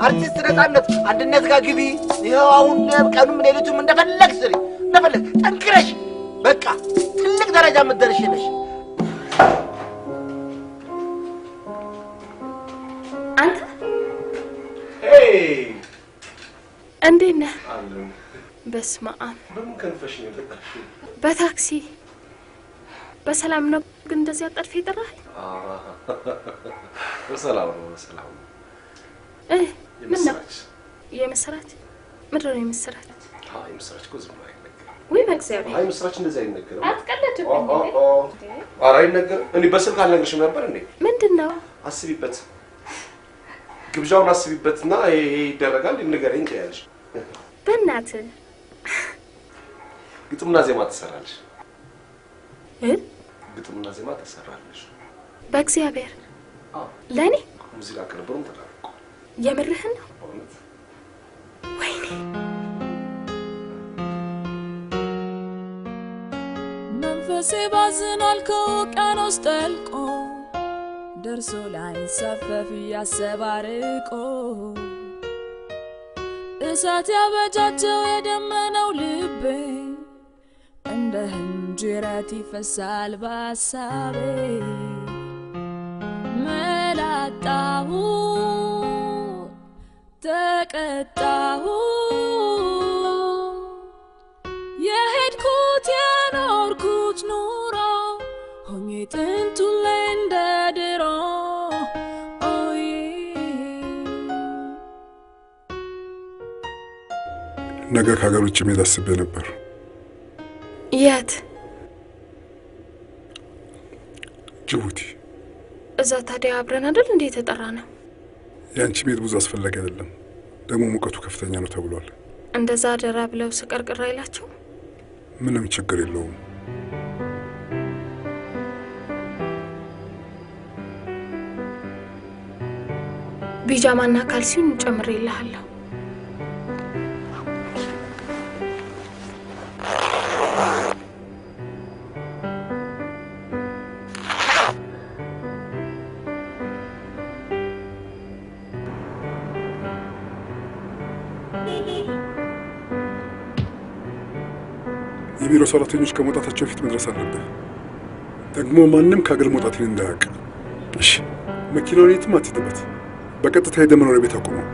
E: አርቲስት ነፃነት አንድነት ጋር ግቢ። ይኸው አሁን ቀኑም ሌሊቱም እንደፈለግ ስሪ፣ እንደፈለግ ጠንክረሽ በቃ ትልቅ ደረጃ የምትደርሺ ነሽ።
B: አንተ እንዴት ነህ? በስመ አብ።
D: በምን ከንፈሽ ነው የጠጣሽው?
B: በታክሲ በሰላም ነው ግን እንደዚህ አጣድፈህ የጠራኸኝ?
D: በሰላም ነው በሰላም ነው።
B: ምን ነው የምስራች? ምንድን ነው የምስራች?
D: የምስራች እኮ ዝም ብሎ አይነገርም።
B: ወይ በእግዚአብሔር
D: የምስራች እንደዚህ አይነገርም።
B: አትቀልድብኝ።
D: ኧረ አይነገርም። እኔ በስልክ አልነግርሽም ነበር እንዴ?
B: ምንድን ነው?
D: አስቢበት፣ ግብዣውን አስቢበትና ይሄ ይደረጋል ንገረኝ ትያለሽ።
B: በእናትህ
D: ግጥምና ዜማ ትሰራለሽ። ግጥምና ዜማ ትሰራለሽ።
B: በእግዚአብሔር ለእኔ
D: ሙዚቃ ቅንብሩም ተደርጎ
B: የምርህን ነው?
D: በእውነት
B: ወይኔ
O: መንፈሴ ባዝኗል ከውቅያኖስ ጠልቆ ደርሶ ላይንሳፈፍ እያሰባርቆ እሳት ያበጃጀው የደመነው ልቤ እንደ ህንጅረት ይፈሳል በሀሳቤ መላጣሁ ተቀጣሁ የሄድኩት የኖርኩት ኑሮ ሆኜ ጥንቱ ላይ እንደ ድሮ
C: ነገ ከሀገር ውጭ መሄድ አስቤ ነበር።
B: የት?
C: ጅቡቲ።
B: እዛ ታዲያ አብረን አይደል እንዴ የተጠራ ነው?
C: ያንቺ ቤት ብዙ አስፈላጊ አይደለም፣ ደግሞ ሙቀቱ ከፍተኛ ነው ተብሏል።
B: እንደዛ አደራ ብለው ስቀርቅር አይላቸው?
C: ምንም ችግር የለውም።
B: ቢጃማና ካልሲውን ጨምሬልሃለሁ።
C: የቢሮ ሰራተኞች ከመውጣታቸው ፊት መድረስ አለብህ። ደግሞ ማንም ከሀገር መውጣትን እንዳያውቅ።
K: እሺ።
C: መኪናውን የትም አትሄድበት። በቀጥታ ሄደህ መኖሪያ ቤት አቁመው።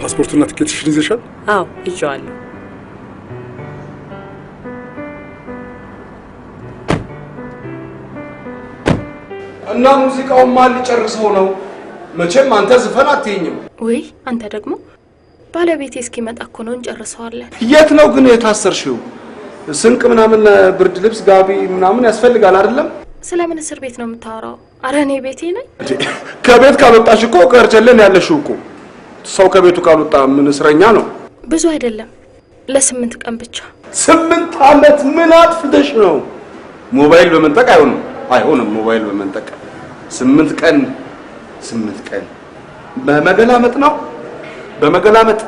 C: ፓስፖርትና ትኬትሽን ይዘሻል?
J: አዎ ይዤዋለሁ።
D: እና ሙዚቃውን ማን ሊጨርሰው ነው? መቼም አንተ ዝፈን አትይኝም
B: ወይ? አንተ ደግሞ ባለቤቴ እስኪመጣ እኮ ነው እንጨርሰዋለን።
D: የት ነው ግን የታሰርሽው? ስንቅ ምናምን ብርድ ልብስ ጋቢ ምናምን ያስፈልጋል አይደለም?
B: ስለምን እስር ቤት ነው የምታወራው? አረ እኔ ቤቴ ነኝ።
D: ከቤት ካልወጣሽ እኮ ቀርጨለን ያለሽው እኮ። ሰው ከቤቱ ካልወጣ ምን እስረኛ ነው?
B: ብዙ አይደለም፣ ለ8 ቀን ብቻ።
D: 8 ዓመት ምን አጥፍተሽ ነው? ሞባይል በመንጠቅ አይሆንም ሞባይል በመንጠቅ 8 ቀን በመገላመጥ ነው። በመገላመጥ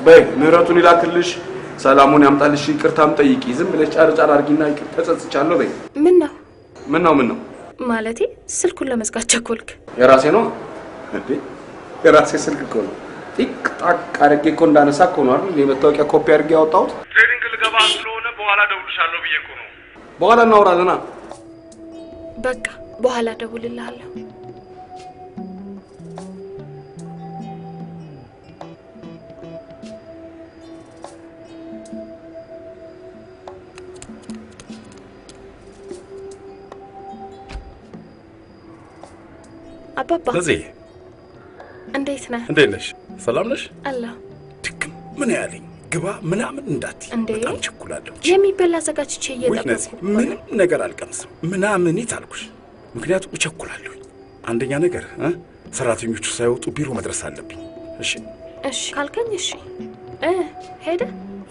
D: በይ ምህረቱን ይላክልሽ፣ ሰላሙን ያምጣልሽ፣ ይቅርታም ጠይቂ። ዝም ብለሽ ጫር አድርጊና ይቅር ተጸጽቻለሁ በይ። ምን ነው
B: ማለቴ ስልኩን ለመዝጋት ቸኮልክ?
D: የራሴ ነው እንዴ? የራሴ ስልክ እኮ ነው። ቲክ ታክ አድርጌ እኮ እንዳነሳ እኮ ነው አይደል? የመታወቂያ ኮፒ አድርጌ ያወጣሁት። ትሬኒንግ ልገባ ስለሆነ በኋላ ደውልሻለሁ ብዬ እኮ ነው። በኋላ እናወራለና።
B: በቃ በኋላ ደውልልሃለሁ። አባባ
K: ለዚህ
B: እንዴት ነህ?
K: እንዴት ነሽ? ሰላም ነሽ?
B: አላህ
K: ድክም ምን ያለኝ ግባ ምናምን እንዳትይ፣ በጣም ቸኩላለሁ።
B: የሚበላ አዘጋጅቼ እየጠበቅኩ
K: ምንም ነገር አልቀምስም ምናምን ይታልኩሽ፣ ምክንያቱም እቸኩላለሁ። አንደኛ ነገር ሰራተኞቹ ሳይወጡ ቢሮ መድረስ አለብኝ።
B: እሺ ካልከኝ እሺ። ሄደ?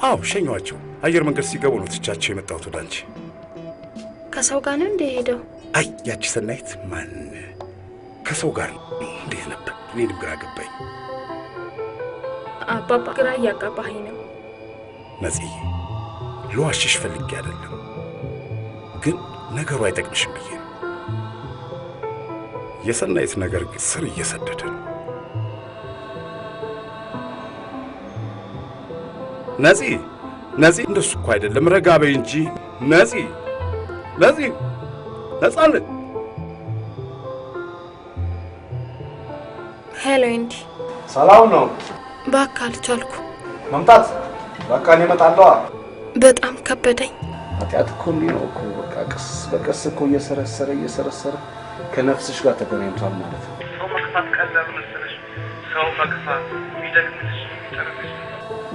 K: አዎ ሸኘኋቸው። አየር መንገድ ሲገቡ ነው ትቻቸው የመጣሁት ወደ አንቺ።
B: ከሰው ጋር ነው እንደ ሄደው?
K: አይ ያቺ ሰናይት ማን ከሰው ጋር እንዴት ነበር? እኔንም ግራ ገባኝ።
B: አባባ ግራ እያጋባኸኝ ነው።
K: ነጽዬ ልዋሽሽ ፈልጌ አይደለም፣ ግን ነገሩ አይጠቅምሽም ብዬ ነው። የሰናይት ነገር ግን ስር እየሰደደ ነው። ነጽ እንደሱ እኮ አይደለም። ረጋ በይ እንጂ ነጽ ነጻነት።
B: ሄሎ እንዲ
D: ሰላም ነው?
B: እባክህ አልቻልኩ
D: መምጣት። በቃ እኔ እመጣለሁ።
B: በጣም ከበደኝ።
D: ኃጢአት እኮ እንዲህ ነው እኮ። በቃ ቀስ በቀስ እኮ እየሰረሰረ ከነፍስሽ ጋር ተገናኝቷል ማለት ነው።
E: ሰው መግፋት ቀላል መሰለሽ? ሰው መግፋት የሚደግምሽ የሚጨርምሽ።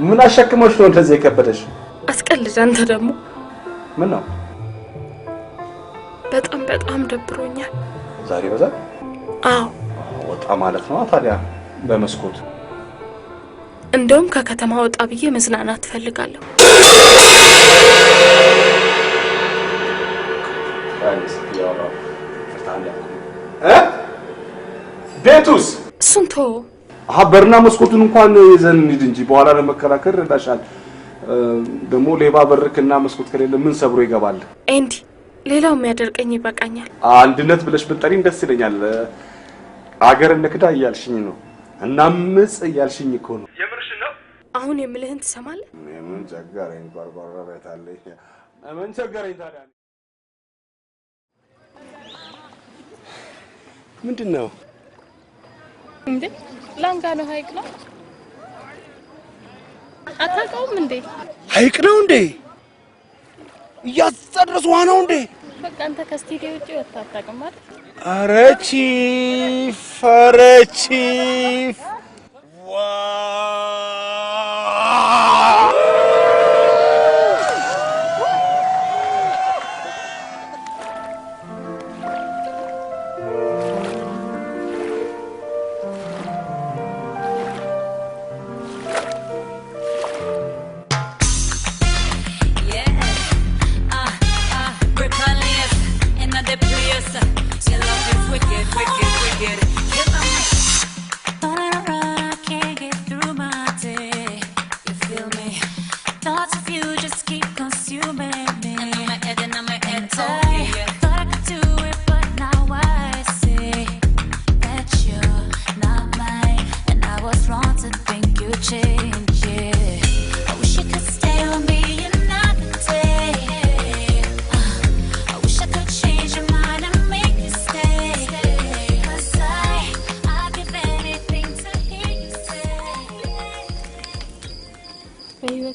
D: ምን አሸክሞሽ ነው እንደዚህ የከበደሽ?
B: አስቀልድ አንተ ደግሞ።
D: ምን ነው?
B: በጣም ደብሮኛል
D: ዛሬ በዛ።
B: አዎ
D: ወጣ ማለት ነው ታዲያ በመስኮት።
B: እንደውም ከከተማ ወጣ ብዬ መዝናናት ፈልጋለሁ።
D: ቤቱስ?
B: እሱን ተወው።
D: በርና መስኮቱን እንኳን ይዘን እንሂድ እንጂ በኋላ ለመከራከር ረዳሻል። ደግሞ ሌባ በርክና መስኮት ከሌለ ምን ሰብሮ ይገባል?
B: ኤንዲ ሌላው የሚያደርቀኝ ይበቃኛል።
D: አንድነት ብለሽ ብትጠሪኝ ደስ ይለኛል። አገር እንክዳ እያልሽኝ ነው እና ምጽ እያልሽኝ እኮ ነው።
E: የምርሽ ነው?
B: አሁን የምልህን ትሰማለህ?
D: ምን ቸገረኝ? ባርባራ ቤት አለኝ። ምን ቸገረኝ ታዲያ? ምንድነው
B: እንዴ? ላንጋኖ ሐይቅ ነው። አታውቀውም እንዴ?
D: ሐይቅ ነው እንዴ? እያጸድረስ ውሃ ነው እንዴ?
B: በቃ አንተ ከስቱዲዮ ውጪ ወጣ አታውቅም አይደል?
D: ኧረ ቺፍ
O: Wicked.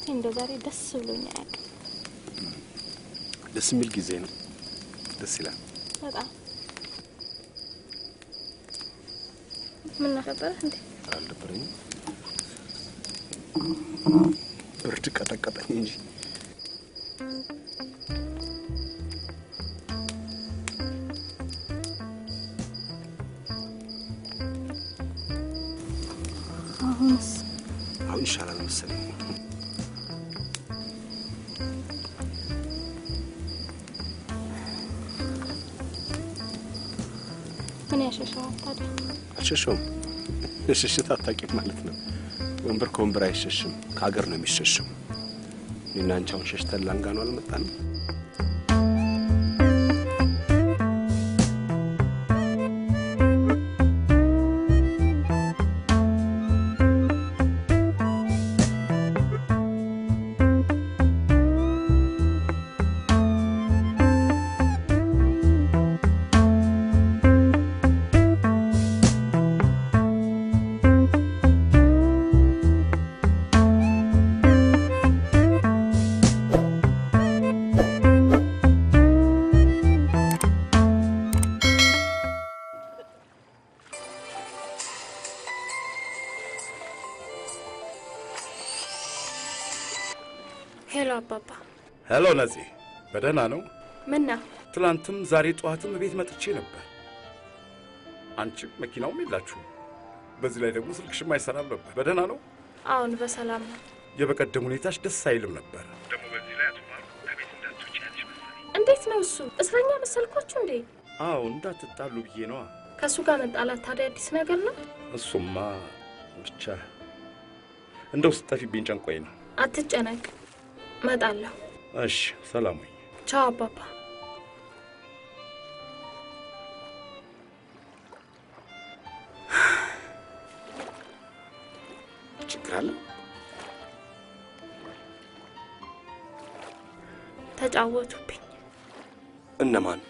B: እንደዛሬ ደስ ብሎኝ አያውቅም።
I: ደስ የሚል ጊዜ ነው። ደስ ይላል
B: በጣም። ምን ነበር እንዴ?
I: አልነበረኝም። ብርድ ቀጠቀጠኝ እንጂ አሁን ይሻላል መሰለኝ።
B: ምን ያሸሸዋል ታዲያ?
I: አልሸሸውም። ሽሽት አታውቂም ማለት ነው። ወንበር ከወንበር አይሸሽም፣ ከሀገር ነው የሚሸሸው። እኔና አንቺ አሁን ሸሽተን ላንጋኖ አልመጣንም።
B: ሄሎ አባባ።
K: ሄሎ ነፂ፣ በደህና ነው?
B: ምና?
K: ትላንትም ዛሬ ጠዋትም ቤት መጥቼ ነበር። አንቺ መኪናውም የላችሁ፣ በዚህ ላይ ደግሞ ስልክሽም አይሰራም ነበር። በደህና ነው?
B: አሁን በሰላም ነው።
K: የበቀደም ሁኔታሽ ደስ አይልም ነበር። ደግሞ በዚህ ላይ አትማሩ ከቤት እንዳትወጪ ያለሽ መሰለኝ።
B: እንዴት ነው እሱ? እስረኛ መሰልኳችሁ እንዴ?
K: አዎ እንዳትጣሉ ብዬ ነዋ።
B: ከእሱ ጋር መጣላት ታዲያ አዲስ ነገር ነው?
K: እሱማ ብቻ እንደው ስጠፊብኝ ጨንቆኝ ነው።
B: አትጨነቅ፣ እመጣለሁ።
K: እሺ፣ ሰላም ሁኚ።
B: ቻው አባባ።
I: ችግር አለ?
B: ተጫወቱብኝ።
I: እነማን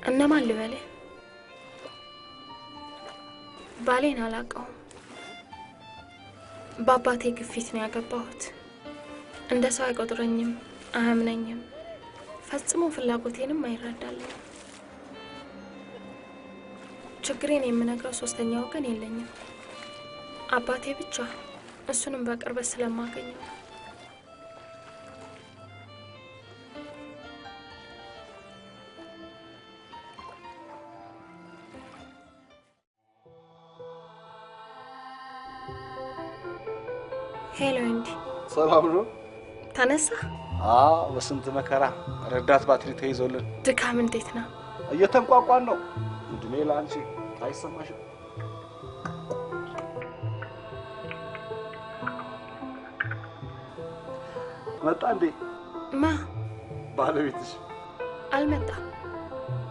B: እነማን ልበልህ? ባሌን አላውቀውም። በአባቴ ግፊት ነው ያገባሁት። እንደ ሰው አይቆጥረኝም፣ አያምነኝም። ፈጽሞ ፍላጎቴንም አይረዳልኝም። ችግሬን የምነግረው ሶስተኛ ወገን የለኝም። አባቴ ብቻ፣ እሱንም በቅርበት ስለማገኘው። ሄሎ እንዲ፣
E: ሰላም ነው?
B: ተነሳ?
E: አዎ፣ በስንት መከራ ረዳት ባትሪ ተይዞልን።
B: ድካም እንዴት ነው?
E: እየተንቋቋን ነው። እድሜ ለአንቺ አይሰማሽም? መጣ እንዴ?
B: ማ?
E: ባለቤትሽ?
B: አልመጣም።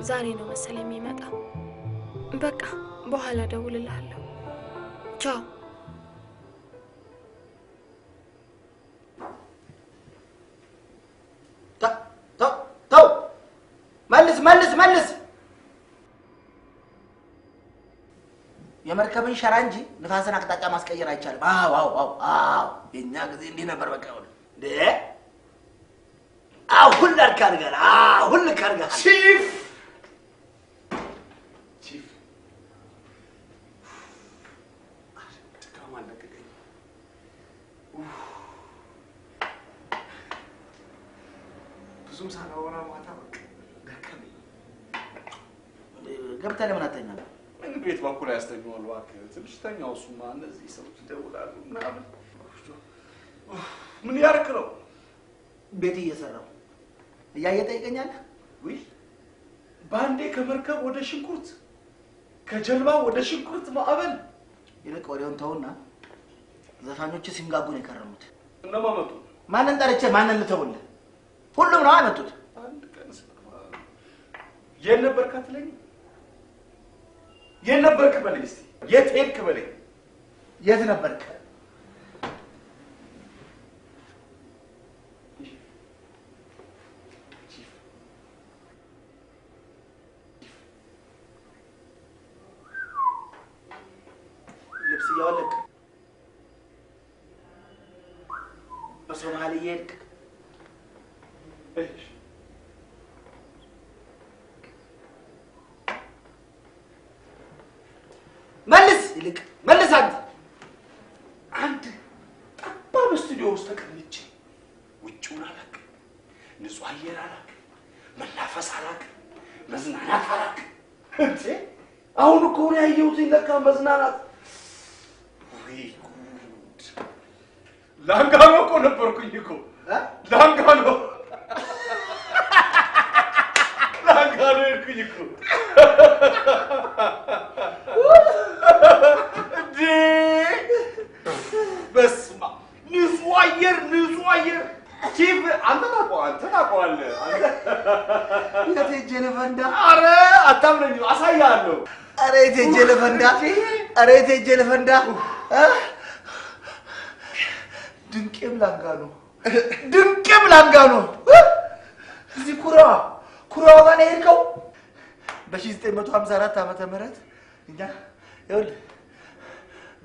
B: ዛሬ ነው መሰለኝ የሚመጣው። በቃ በኋላ እደውልልሃለሁ። ቻው።
G: መልስ የመርከብን ሸራ እንጂ ንፋስን አቅጣጫ ማስቀየር አይቻልም። አዎ የኛ ጊዜ እንዲህ ነበር። በቃ ይሁን እንዴ አሁን ልካርጋል ቺፍ
E: ድካም አለቀቀኝ። ብዙም ሳላወራ ማታ በቃ ደከመኝ።
G: ገብተህ ለምን አተኛለህ?
E: ቤት በኩል ያስተኛዋል። እባክህ ትንሽ ተኛው። እሱማ እነዚህ ሰዎች ይደውላሉ ምናምን። ምን ያርክ ነው?
G: ቤት እየሰራሁ እያየህ ጠይቀኛለህ?
E: ውይ በአንዴ ከመርከብ ወደ ሽንኩርት፣ ከጀልባ ወደ ሽንኩርት ማዕበል።
G: ይልቅ ወሬውን ተውና ዘፋኞች ሲንጋጉ ነው የከረሙት።
E: እነማን መጡ?
G: ማንን ጠርቼ ማንን ልተውልህ? ሁሉም ነው የመጡት።
E: አንድ ቀን የት ነበርክ አትለኝም? የት ነበርክ በለኝ እስኪ። የት ሄድክ በለኝ።
G: የት ነበርክ? ልብስ እያወለቅ በሰው መሀል እየሄድክ መልስ ይልቅ መልስ አንድ ጠባብ ስቱዲዮ ውስጥ ተቀምጬ ውጭውን አላውቅም፣ ንጹህ አየር አላውቅም፣ መናፈስ አላውቅም፣ መዝናናት አላውቅም። እንዴ አሁን እኮ ነው ያየሁት ለካ መዝናናት። ወይ ጉድ! ላንጋኖ እኮ ነበርኩኝ እኮ ላንጋኖ ሄድኩኝ እኮ እንዴ! በስመ አብ! ንጹህ አየር ቺፍ አንተ ታውቀዋለህ። የት ሄጄ ልፈንዳ? ኧረ አታምነኝም፣ አሳይሃለሁ። ኧረ የት ሄጄ ልፈንዳ? ድንቄም ላንጋኖ እዚህ ኩራዋ ጋር ነው የሄድከው? በ1954 ዓመተ ምህረት እኛ ይኸውልህ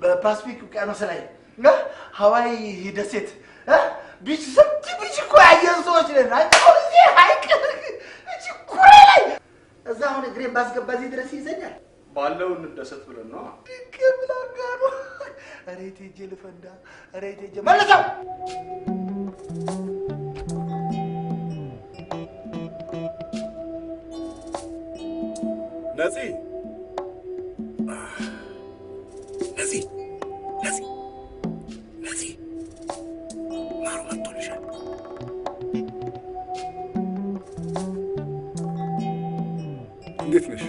G: በፓሲፊክ ውቅያኖስ ላይ ሀዋይ ደሴት ቢች ሰፊ ቢች እኮ ያየን ሰዎች ነን። አሁን እዚህ ሀይቅ እዚህ ኩሬ ላይ እዛ አሁን እግሬን ባስገባ እዚህ ድረስ ይዘኛል። ባለው እንደሰት ብለን ነው። ድንቄም ላንጋኖ። ኧረ የት ሄጄ ልፈንዳ? ኧረ የት ሄጄ መልሰው
K: ነፂ ማሩ መጥቶልሻል።
C: እንዴት ነሽ?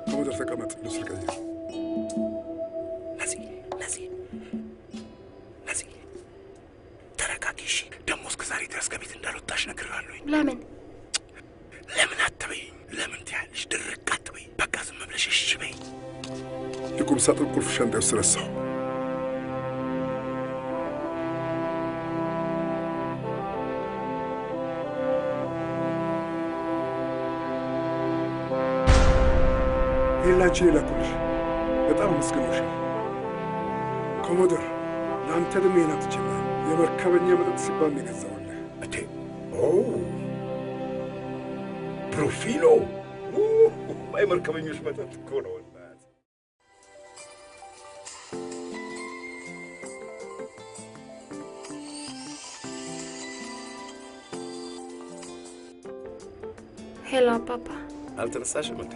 C: ከሞደር ተቀመጥ፣ ልብስ ልቀይር።
K: ነፂ ተረጋጊ እሺ። ደግሞ እስከ ዛሬ ድረስ ከቤት እንዳልወጣሽ ነግሬሃለሁኝ። ለምን አትበይኝ? ለምን ትያለሽ? ድርቅ አትበይ። በቃ ዝም ብለሽ እሺ በይ።
C: የቁም ሳጥን ቁልፍ ሻንጣ ውስጥ ረሳሁ። ላንቺ የላኩልሽ በጣም አመስግኖሻል። ኮሞዶር ለአንተ ደግሞ ይናት ይችላል። የመርከበኛ መጠጥ ሲባል ነው የገዛሁልህ።
K: እንዴ ፕሮፊሎ የመርከበኞች መጠጥ እኮ ነው።
B: ሄሎ አባባ።
K: አልተነሳሽም እንዴ?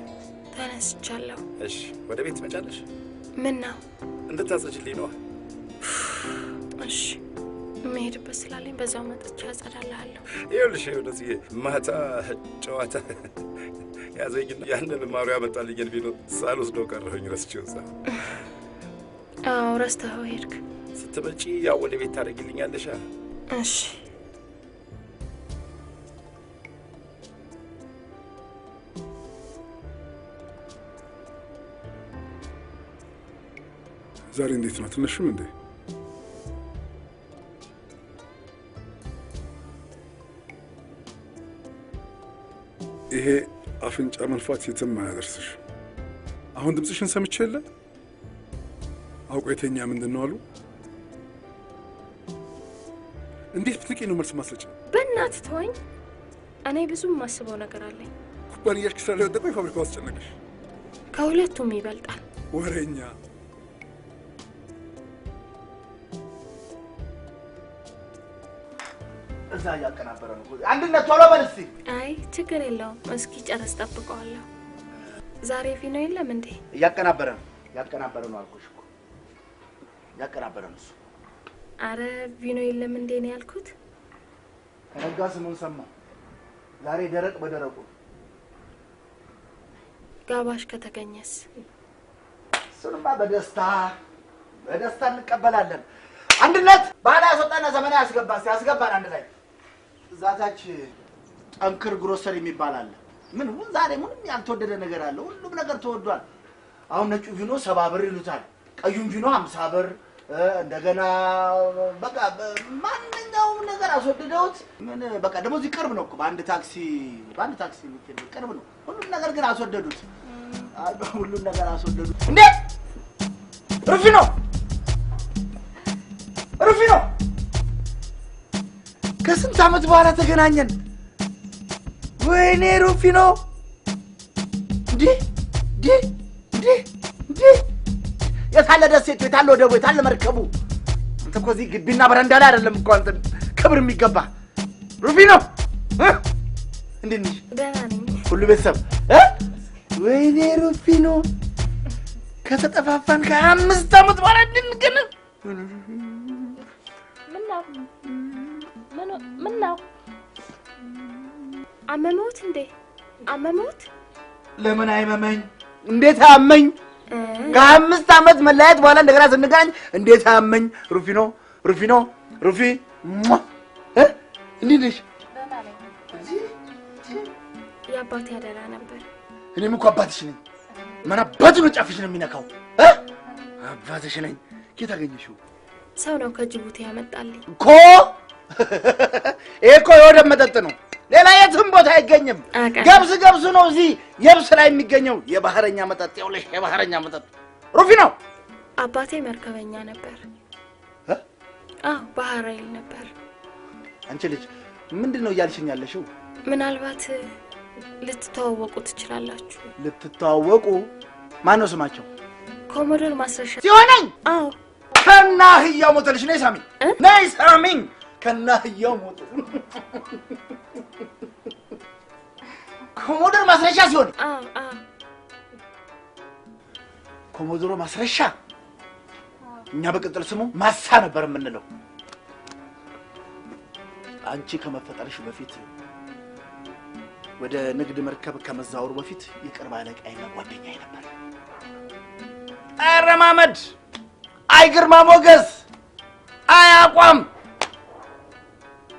B: ተነስቻለሁ።
K: እሺ ወደ ቤት ትመጫለሽ?
B: ምን ነው?
K: እንድታጸጅልኝ ነዋ።
B: እሺ የምሄድበት ስላለኝ በዛው መጥቼ አጸዳልሃለሁ።
K: ይኸውልሽ ወደዚህ ማታ ጨዋታ ያዘኝና ያንን ማሩ ያመጣልኝን ቢኖ ሳልወስደው ቀረሁኝ። ረስቼው እዛ።
B: አዎ ረስተኸው ሄድክ።
K: ስትመጪ ያው ወደ ቤት ታደርጊልኛለሽ?
B: እሺ
C: ዛሬ እንዴት ነው? ትነሽም እንዴ? ይሄ አፍንጫ መንፋት የትም አያደርስሽ። አሁን ድምፅሽን ሰምቼ የለ አውቆ የተኛ ምንድን ነው አሉ። እንዴት ብትንቄ ነው መልስ ማስረጫ?
B: በእናትህ ተወኝ። እኔ ብዙ የማስበው ነገር አለኝ።
C: ኩባንያሽ ኪሳራ ላይ ወደቀው የፋብሪካው አስጨነቀሽ?
B: ከሁለቱም ይበልጣል።
C: ወሬኛ።
G: እዛ እያቀናበረ ነው። አንድነት ቶሎ በል እስኪ።
B: አይ ችግር የለውም። እስኪ ጨርስ ጠብቀዋለሁ። ዛሬ ፊኖ የለም እንዴ?
G: እያቀናበረ ነው አልኩሽ እኮ። እያቀናበረ ነው እሱ።
B: አረ ቪኖ የለም እንዴ ነው ያልኩት።
G: ከነጋ ስሙን ሰማ። ዛሬ ደረቅ በደረቁ።
B: ጋባሽ ከተገኘስ?
G: እሱንማ በደስታ እንቀበላለን። አንድነት ባህል ያስወጣና ዘመናዊ ያስገባን አንድ ላይ እዛታች ጠንክር ግሮሰሪ የሚባል አለ። ምን ዛሬ ምንም ያልተወደደ ነገር አለ? ሁሉም ነገር ተወዷል። አሁን ነጩ ቪኖ 70 ብር ይሉታል፣ ቀዩም ቪኖ 50 ብር። እንደገና በቃ ማንኛውም ነገር አስወደደውት። ምን በቃ ደግሞ እዚህ ቅርብ ነው እኮ በአንድ ታክሲ የሚሄድ ቅርብ ነው። ሁሉም ነገር ግን አስወደዱት። ሁሉም ነገር አስወደዱት። እንዴ ሩፊኖ ከስንት ዓመት በኋላ ተገናኘን። ወይኔ ሩፊኖ እንዴ የታለ ደሴቱ የታለ ወደቡ የታለ መርከቡ? አንተ እኮ እዚህ ግቢና በረንዳ ላይ አይደለም እኮ አንተ ክብር የሚገባ ሩፊኖ። እንዴት ነሽ?
B: ደህና ነኝ።
G: ሁሉ ቤተሰብ ወይኔ ሩፊኖ ከተጠፋፋን ከ5 ዓመት በኋላ እንድንገናኝ።
B: ምን ነው አመመውት እንዴ? አመመውት?
G: ለምን አይመመኝ? እንዴት አመኝ? ከ5 ዓመት መለያየት በኋላ እንደገና ስንገናኝ እንዴት አመኝ? ሩፊ እንዴት ነሽ?
B: የአባቴ አደራ ነበር።
G: እኔም እኮ አባትሽ ነኝ። ምን አባቱ ነው ጫፍሽ ነው የሚነካው? አባትሽ ነኝ። ከየት አገኘሽው?
B: ሰው ነው ከጅቡቲ ያመጣልኝ
G: እኮ። ይሄ እኮ የወደብ መጠጥ ነው። ሌላ የትም ቦታ አይገኝም። ገብስ ነው እዚህ የብስ ላይ የሚገኘው የባህረኛ መጠጥ። ይኸውልሽ የባህረኛ መጠጥ ሩፊኖ።
B: አባቴ መርከበኛ ነበር። ባህር ኃይል ነበር።
G: አንቺ ልጅ ምንድነው እያልሽኝ ያለሽው?
B: ምናልባት ልትተዋወቁ ትችላላችሁ።
G: ልትተዋወቁ? ማን ነው ስማቸው?
B: ኮሞዶር ማስረሻ
G: ሲሆነኝ። ከናህያው ሞተልሽ። ነይ ሳሚኝ ከናህያው ሞተ። ኮሞዶር ማስረሻ ሲሆን ኮሞዶር ማስረሻ። እኛ በቅጥል ስሙ ማሳ ነበር የምንለው። አንቺ ከመፈጠርሽ በፊት ወደ ንግድ መርከብ ከመዛወሩ በፊት የቅርብ አለቃዬና ጓደኛዬ ነበር። አረማመድ፣ አይ ግርማ ሞገስ፣ አይ አቋም።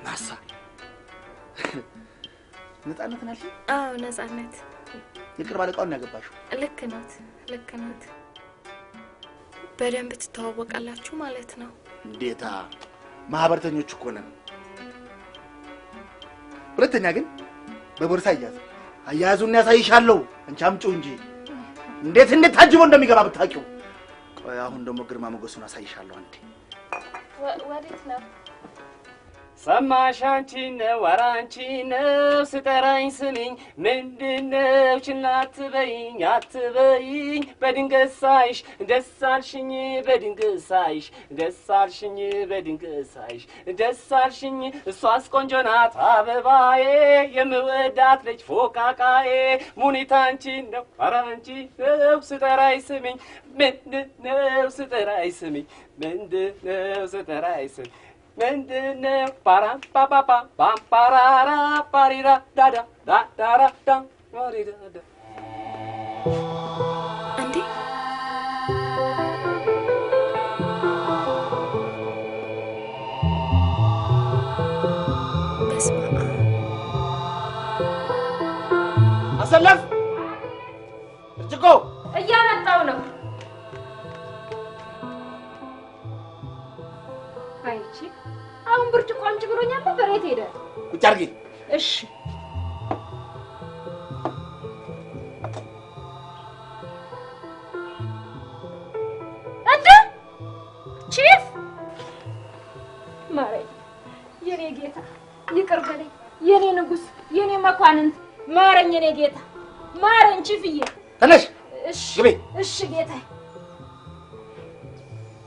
G: ማሳ ነፃነት ናልሽ?
B: ነፃነት።
G: የቅርብ አለቃውን ያገባሽው?
B: ልክ ናት። በደንብ ትተዋወቃላችሁ ማለት ነው።
G: እንዴታ ማህበርተኞች እኮ ነን። ሁለተኛ ግን በቦርሳ አያያዙን ያሳይሻለሁ። አንቺ አምጪው እንጂ እንዴት ታጅቦ እንደሚገባ ብታውቂው። ቆይ አሁን ደግሞ ግርማ ሞገሱን አሳይሻለሁ። አንዴ
B: ወዴት ነው?
P: ሰማሽ አንቺ ነው ኧረ አንቺ ነው ስጠራኝ ስሚኝ ምንድነው ችላ አትበይኝ በድንገት ሳይሽ ደስ አልሽኝ በድንገት ሳይሽ ደስ አልሽኝ በድንገት ሳይሽ ደስ አልሽኝ እሷስ ቆንጆ ናት አበባዬ የምወዳት ልጅ ፎቃቃዬ ሙኒት አንቺ ነው ኧረ አንቺ ነው ስጠራኝ ስሚኝ ምንድነው ስጠራኝ ስሚኝ ምንድነው ስጠራኝ ስሚኝ ምንድነው ፓራም ፓፓፓ ፓምፓራራ ፓሪራ ዳዳ ዳዳራ ዳም ፓሪራ ዳ
B: እንዴ በስመ አብ።
G: አሰለፍ እርጭቆ
F: እያመጣው ነው። አይቺ አሁን ብርጭቆ አንቺ ብሎኛል ነበር። የት ሄደ?
G: ቁጭ አድርጊ።
F: እሺ እንዴ ቺፍ ማረኝ የኔ ጌታ፣ ይቅር በለኝ የኔ ንጉስ፣ የኔ መኳንንት፣ ማረኝ የኔ ጌታ፣ ማረኝ ቺፍዬ።
G: ተነሽ።
F: እሺ
G: ግቢ።
F: እሺ ጌታዬ።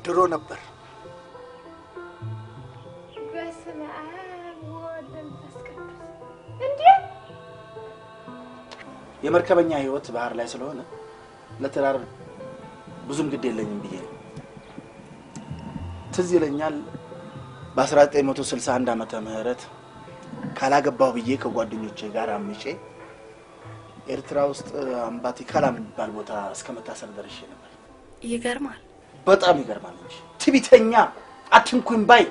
G: ድሮ ነበር
F: በስመ አብ ወወልድ ወመንፈስ ቅዱስ። እንዴ
G: የመርከበኛ ህይወት ባህር ላይ ስለሆነ ለትዳር ብዙም ግድ የለኝም ብዬ ነው። ትዝ ይለኛል በ1961 ዓመተ ምህረት ካላገባው ብዬ ከጓደኞቼ ጋር አምጬ ኤርትራ ውስጥ አምባቲ ካላም የሚባል ቦታ እስከመታሰር ደርሼ ነበር።
B: ይገርማል።
G: በጣም ይገርማል እንጂ ትቢተኛ፣ አትንኩኝ ባይ፣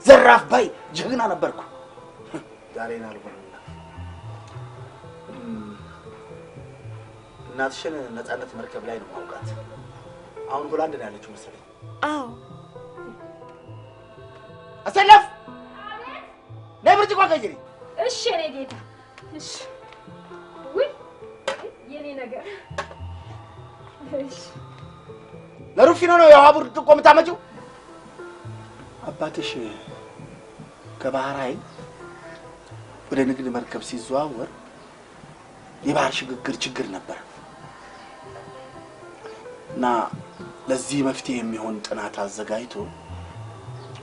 G: ዘራፍ ባይ ጀግና ነበርኩ። ዛሬን አልሆነና እናትሽን ነፃነት መርከብ ላይ ነው ማውቃት። አሁን ሆላንድ ነው ያለችው መሰለኝ።
B: አዎ።
G: አሰለፍ ነይ ብርጭቆ ቀይሪ።
F: እሺ የኔ ጌታ። እሺ ውይ የኔ ነገር። እሺ
G: ለሩፊኖ ነው የባቡር ጥቆ የምታመጪው? አባትሽ ከባህር ኃይል ወደ ንግድ መርከብ ሲዘዋወር የባህር ሽግግር ችግር ነበር እና ለዚህ መፍትሄ የሚሆን ጥናት አዘጋጅቶ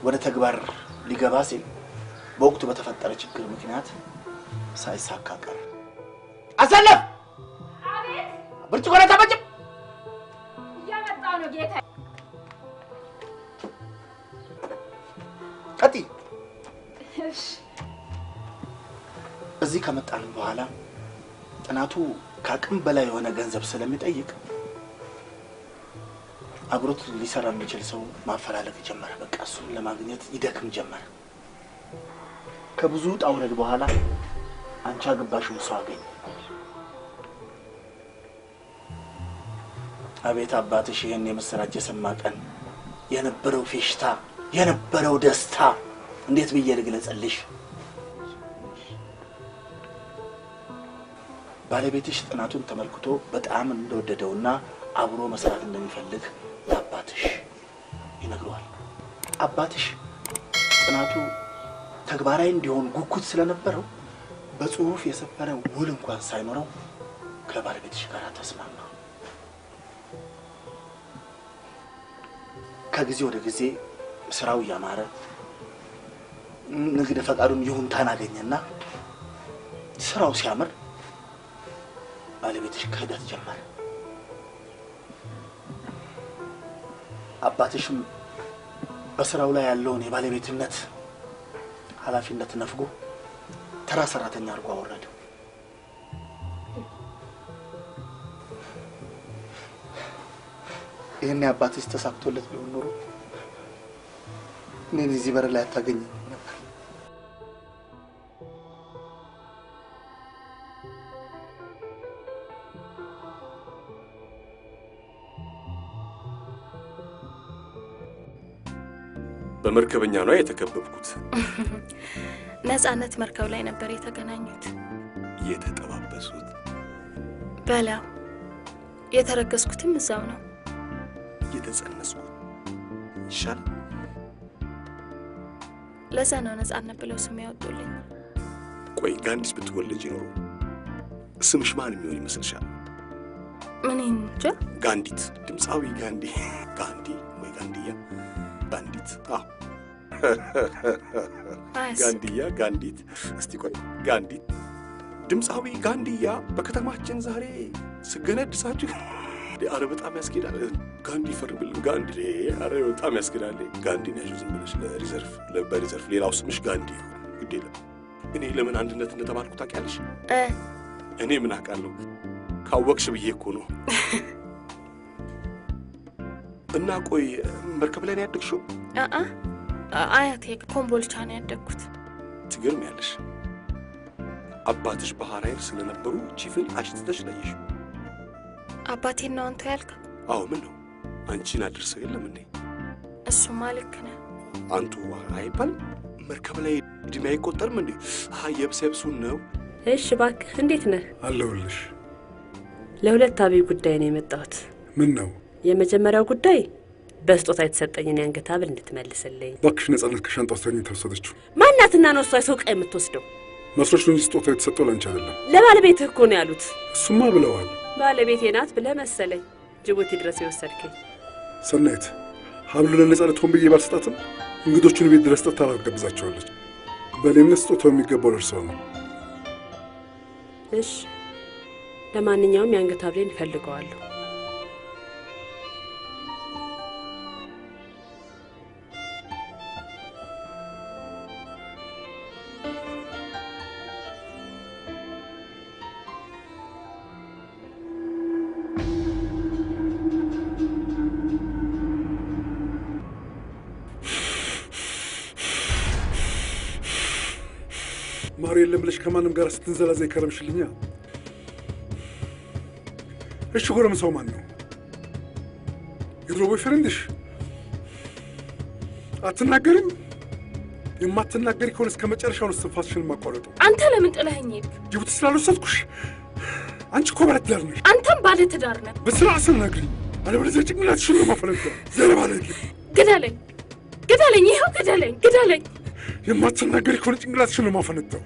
G: ወደ ተግባር ሊገባ ሲል በወቅቱ በተፈጠረ ችግር ምክንያት ሳይሳካ ቀረ። አሰለፍ!
F: አቤት!
G: ብርጭቆ ላይ ተመጭም!
F: እያመጣሁ ነው ጌታ።
G: ቀጥይ።
F: እሺ።
G: እዚህ ከመጣን በኋላ ጥናቱ ከአቅም በላይ የሆነ ገንዘብ ስለሚጠይቅ አብሮት ሊሰራ የሚችል ሰው ማፈላለግ ጀመረ። በቃ እሱን ለማግኘት ይደክም ጀመረ። ከብዙ ጣውረድ በኋላ አንቺ አገባሽው ሰው አገኘ። አቤት አባትሽ ይሄን የመሰራጭ የሰማ ቀን የነበረው ፌሽታ የነበረው ደስታ እንዴት ብዬ ልግለጽልሽ? ባለቤትሽ ጥናቱን ተመልክቶ በጣም እንደወደደውና አብሮ መስራት እንደሚፈልግ አባትሽ ይነግረዋል። አባትሽ ጥናቱ ተግባራዊ እንዲሆን ጉጉት ስለነበረው በጽሁፍ የሰፈረ ውል እንኳን ሳይኖረው ከባለቤትሽ ጋር ተስማማ። ከጊዜ ወደ ጊዜ ስራው ያማረ ንግድ ፈቃዱን ይሁንታን አገኘና ስራው ሲያምር ባለቤትሽ ክህደት ጀመረ። አባትሽም በስራው ላይ ያለውን የባለቤትነት ኃላፊነት ነፍጎ ተራ ሰራተኛ አድርጎ አወረደው። ይሄን አባትሽ ተሳክቶለት ቢሆን ኖሮ እኔን እዚህ በር ላይ አታገኘኝ ነበር።
D: በመርከበኛ ነው የተከበብኩት።
B: ነፃነት መርከብ ላይ ነበር የተገናኙት።
D: የተጠባበሱት
B: በላው የተረገዝኩትም እዛው ነው።
D: የተጸነስኩት ይሻል።
B: ለዛ ነው ነፃነት ብለው ስም ያወጡልኝ።
D: ቆይ ጋንዲስ ብትወልጂ ኖሮ ስምሽ ማን የሚሆን ይመስልሻል?
B: ምን እንጃ።
D: ጋንዲት፣ ድምፃዊ ጋንዲ። ጋንዲ ወይ ጋንዲያ? ጋንዲት። አዎ ጋንዲያ፣ ጋንዲት። እስቲ ቆይ ጋንዲት፣ ድምፃዊ ጋንዲያ በከተማችን ዛሬ ስገነድሳችሁ። አረ በጣም ያስኬዳል። ጋንዲ ፈርምልን ጋንዲ። አረ በጣም ያስኬዳል። ጋንዲ ነው ዝም ብለሽ ለሪዘርቭ በሪዘርቭ ሌላው ስምሽ ጋንዲ ግድ የለም። እኔ ለምን አንድነት እንደተባልኩ ታውቂያለሽ? እኔ ምን አውቃለሁ? ካወቅሽ ብዬ እኮ ነው። እና ቆይ መርከብ ላይ ነው ያደግሽው?
B: አያቴ ኮምቦልቻ ነው ያደግኩት።
D: ትገርሚያለሽ። አባትሽ ባህር ኃይል ስለነበሩ ቺፍን አሽትተሽ ለየሽ።
B: አባቴን ነው አንተ ያልከው?
D: አዎ። ምን ነው አንቺን አድርሰው የለም እንዴ?
B: እሱማ ልክ ነህ።
D: አንቱ አይባል መርከብ ላይ እድሜ አይቆጠርም እንዴ? የብሰብሱን ነው።
J: እሺ እባክህ እንዴት ነህ?
C: አለሁልሽ።
J: ለሁለት አብይ ጉዳይ ነው የመጣሁት።
C: ምን ነው?
J: የመጀመሪያው ጉዳይ በስጦታ የተሰጠኝን የአንገት ሐብል እንድትመልስልኝ።
C: እባክሽ ነፃነት ከሻንጣ ውስጥ ተወሰደችው።
J: ማናትና ነው እሷ የሰው ዕቃ የምትወስደው?
C: መስሎሽ ነው እንጂ ስጦታ የተሰጠው ላንቺ አይደለም።
J: ለባለቤትህ እኮ ነው ያሉት።
C: እሱማ ብለዋል።
J: ባለቤቴ ናት ብለህ መሰለኝ ጅቡቲ ድረስ የወሰድከኝ።
C: ሰናይት ሐብሉ ለነፃነት ሆን ብዬ ባልሰጣትም እንግዶቹን ቤት ድረስ ጠርታ አስገብዛቸዋለች። በእኔም ስጦታው የሚገባው ለእርሷ ነው።
J: እሺ ለማንኛውም የአንገት ሐብሌን እፈልገዋለሁ።
C: ማር የለም ብለሽ ከማንም ጋር ስትንዘላዘይ ከረምሽልኛ። እሺ ጎረምሳው ማን ነው? የድሮ ቦይፍሬንድሽ? አትናገሪም? የማትናገሪ ከሆነ እስከ መጨረሻው እስትንፋስሽን ማቋረጡ።
B: አንተ ለምን ጥለኸኝ ሄድክ?
C: ጅቡቲ ስላልወሰድኩሽ። አንቺ እኮ ባለ ትዳር ነሽ።
B: አንተም ባለ ትዳር ነህ።
C: በስርዓት ስነግሪኝ፣ አለበለዚያ ጭንቅላትሽን ነው ማፈለግከው። ዘረባለኝ።
B: ግደለኝ፣ ግደለኝ፣ ይኸው ግደለኝ፣ ግደለኝ።
C: የማትናገሪ ከሆነ ጭንቅላትሽን ነው ማፈነዳው።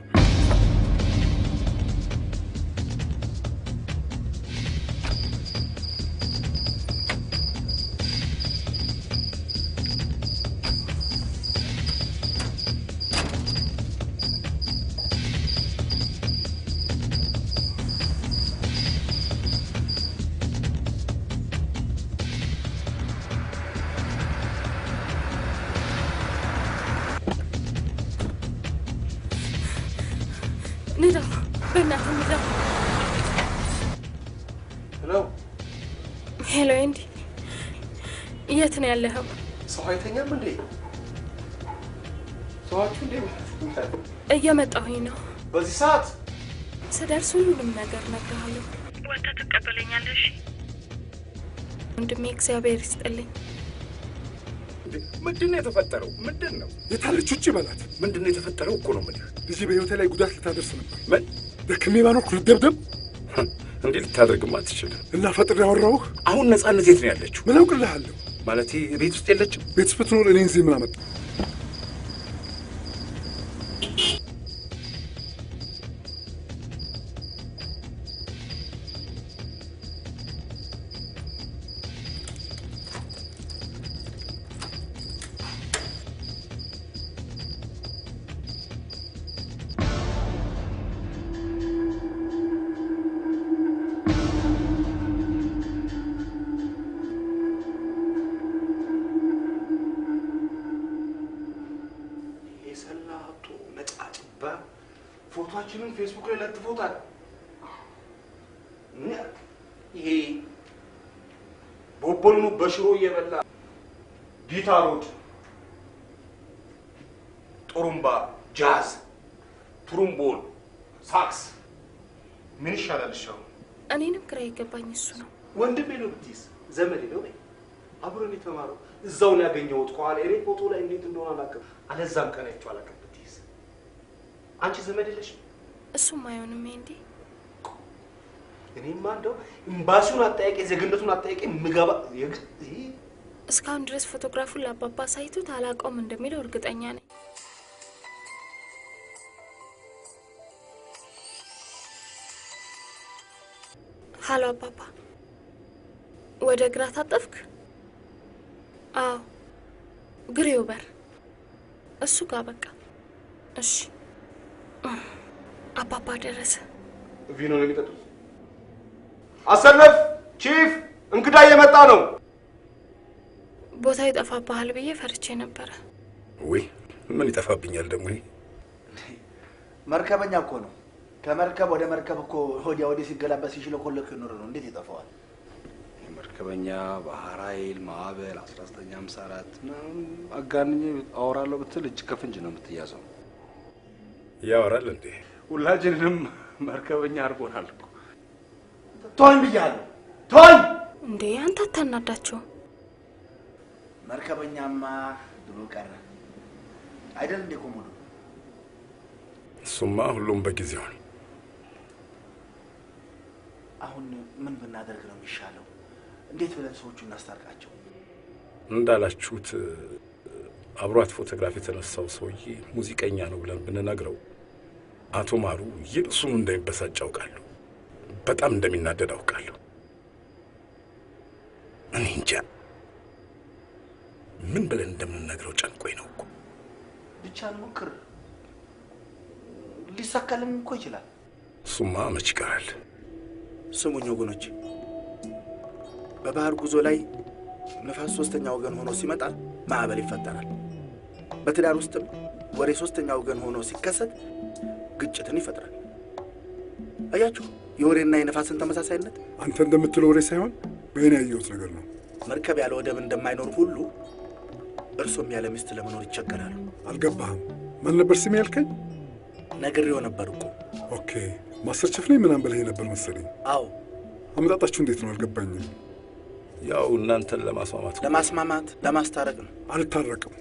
B: በእናትህ ምዘው። ሄሎ ኤንዲ፣ የት ነው ያለኸው?
H: ሰው አይተኛም እንዴ? ሰዋችሁ እንዴ?
B: እየመጣሁኝ ነው።
H: በዚህ ሰዓት
B: ስደርስ ሁሉንም ነገር እነግርሃለሁ። ወጥተህ ትቀበለኛለሽ? ወንድሜ እግዚአብሔር ይስጥልኝ።
K: ምንድን ነው የተፈጠረው? ምንድን ነው
C: የታለች? ውጭ በላት።
K: ምንድን ነው የተፈጠረው እኮ ነው የምልህ።
C: ልጄ በህይወቴ ላይ ጉዳት ልታደርስ ነበር።
K: ምን
C: ደክሜ ባኖርኩ ልደብደብ?
K: እንዴ ልታደርግም አትችልም።
C: እና ፈጥሬ ያወራሁህ።
K: አሁን ነፃነት የት ነው ያለችው?
C: ምን አውቅልሃለሁ?
K: ማለቴ ቤት ውስጥ የለችም?
C: ቤት ውስጥ ብትኖር እኔን እዚህ ምን አመጣ?
D: ፎቶአችንን ፌስቡክ ላይ ለጥፎታል። ይሄ ቦቦልኑ በሽሮ እየበላ ጊታሮች፣ ጦሩምባ፣ ጃዝ፣ ትሩምቦን፣ ሳክስ ምን ይሻላል? ሻው
B: እኔንም ግራ የገባኝ እሱ ነው።
D: ወንድሜ ነው ብትይዝ ዘመዴ ነው። አብሮን የተማረው እዛው ነው ያገኘሁት። ከኋላ እኔ ፎቶ ላይ እንዴት እንደሆነ አላውቅም። አለዛም ቀን አይቼው አላውቅም። ብትይዝ አንቺ ዘመድ የለሽም?
B: እሱም አይሆንም እንዴ?
D: እኔማ እንደው ኤምባሲውን አጠያቂ ዜግነቱን አጠያቂ ምገባ
B: እስካሁን ድረስ ፎቶግራፉን ለአባባ ሳይቱት አላውቀውም እንደሚለው እርግጠኛ ነኝ። ሀሎ አባባ፣ ወደ ግራ ታጠፍክ? አዎ ግሬው በር እሱ ጋር በቃ እሺ። አባባ ደረሰ።
D: ቪኖ ነው የሚጠጡት። አሰለፍ ቺፍ፣ እንግዳ እየመጣ ነው።
B: ቦታ ይጠፋብሃል ብዬ ፈርቼ ነበረ።
K: ወይ ምን ይጠፋብኛል ደግሞ?
G: መርከበኛ እኮ ነው። ከመርከብ ወደ መርከብ እኮ ወዲያ ወዲህ ሲገላበስ ሲሽለኮለክ ይኖር ነው። እንዴት ይጠፋዋል?
I: መርከበኛ፣ ባህር ኃይል፣ ማዕበል 1954 ምናምን አጋንኜ አወራለሁ ብትል እጅ ከፍንጅ ነው የምትያዘው።
K: ያወራል እንዴ?
D: ሁላችንንም መርከበኛ አድርጎናል እኮ። ተወኝ ብያለሁ፣ ተወኝ
B: እንዴ! አንተ አታናዳቸው።
G: መርከበኛማ ድሮ ቀረ አይደል እንዴ ኮሞዶ?
K: እሱማ ሁሉም በጊዜው ነው።
G: አሁን ምን ብናደርግ ነው የሚሻለው? እንዴት ብለን ሰዎቹን እናስታርቃቸው?
K: እንዳላችሁት አብሯት ፎቶግራፍ የተነሳው ሰውዬ ሙዚቀኛ ነው ብለን ብንነግረው አቶ ማሩ ይብሱን እንደሚበሳጭ አውቃለሁ። በጣም እንደሚናደድ አውቃለሁ። እኔ እንጃ ምን ብለን እንደምንነግረው ጨንቆኝ ነው እኮ።
G: ብቻ እንሞክር፣ ሊሳካልን እኮ ይችላል።
K: እሱማ መች ይቀራል።
G: ስሙኝ ወገኖች፣ በባህር ጉዞ ላይ ነፋስ ሶስተኛ ወገን ሆኖ ሲመጣ ማዕበል ይፈጠራል። በትዳር ውስጥም ወሬ ሶስተኛ ወገን ሆኖ ሲከሰት ግጭትን ይፈጥራል። አያችሁ የወሬና የነፋስን ተመሳሳይነት።
C: አንተ እንደምትለው ወሬ ሳይሆን በእኔ ያየሁት ነገር ነው።
G: መርከብ ያለ ወደብ እንደማይኖር ሁሉ እርሶም ያለ ሚስት ለመኖር ይቸገራሉ።
C: አልገባህም? ማን ነበር ስም ያልከኝ?
G: ነግሬው ነበር እኮ።
C: ኦኬ፣ ማስተር ቸፍ ነኝ ምናምን ብለኸኝ ነበር መሰለኝ።
G: አዎ።
C: አመጣጣችሁ እንዴት ነው? አልገባኝም።
K: ያው እናንተን ለማስማማት
G: ለማስታረቅ ነው።
C: አልታረቅም።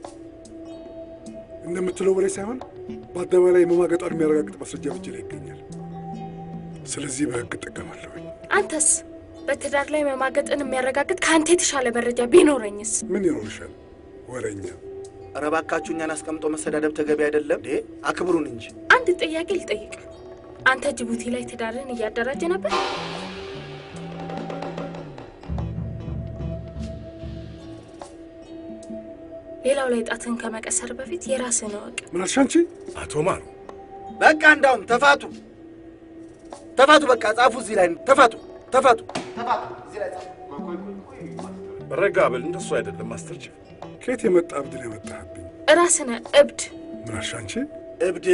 C: እንደምትለው ወሬ ሳይሆን በአደባባይ ላይ መማገጧን የሚያረጋግጥ ማስረጃ በእጄ ላይ ይገኛል። ስለዚህ በህግ እጠቀማለሁ።
B: አንተስ በትዳር ላይ መማገጥን የሚያረጋግጥ ከአንተ የተሻለ መረጃ ቢኖረኝስ?
C: ምን ይኖርሻል? ወሬኛ።
G: ኧረ እባካችሁ እኛን አስቀምጦ መሰዳደብ ተገቢ አይደለም። አክብሩን እንጂ።
B: አንድ ጥያቄ ልጠይቅ። አንተ ጅቡቲ ላይ ትዳርን እያደራጀ ነበር? ሌላው ላይ ጣትን ከመቀሰር በፊት የራስህን እወቅ።
C: ምን አልሽ አንቺ?
K: አቶ ማሩ
G: በቃ እንዳውም ተፋቱ፣ በቃ ጻፉ እዚህ ላይ ተፋቱ። እዚህ ላይ ጻፉ።
K: ረጋ በል። እንደሱ አይደለም ማስተር ቸፍ።
C: ከየት የመጣ እብድ ነው የመጣህብኝ?
B: ራስህ ነህ እብድ።
C: ምን አልሽ አንቺ?
G: እብድ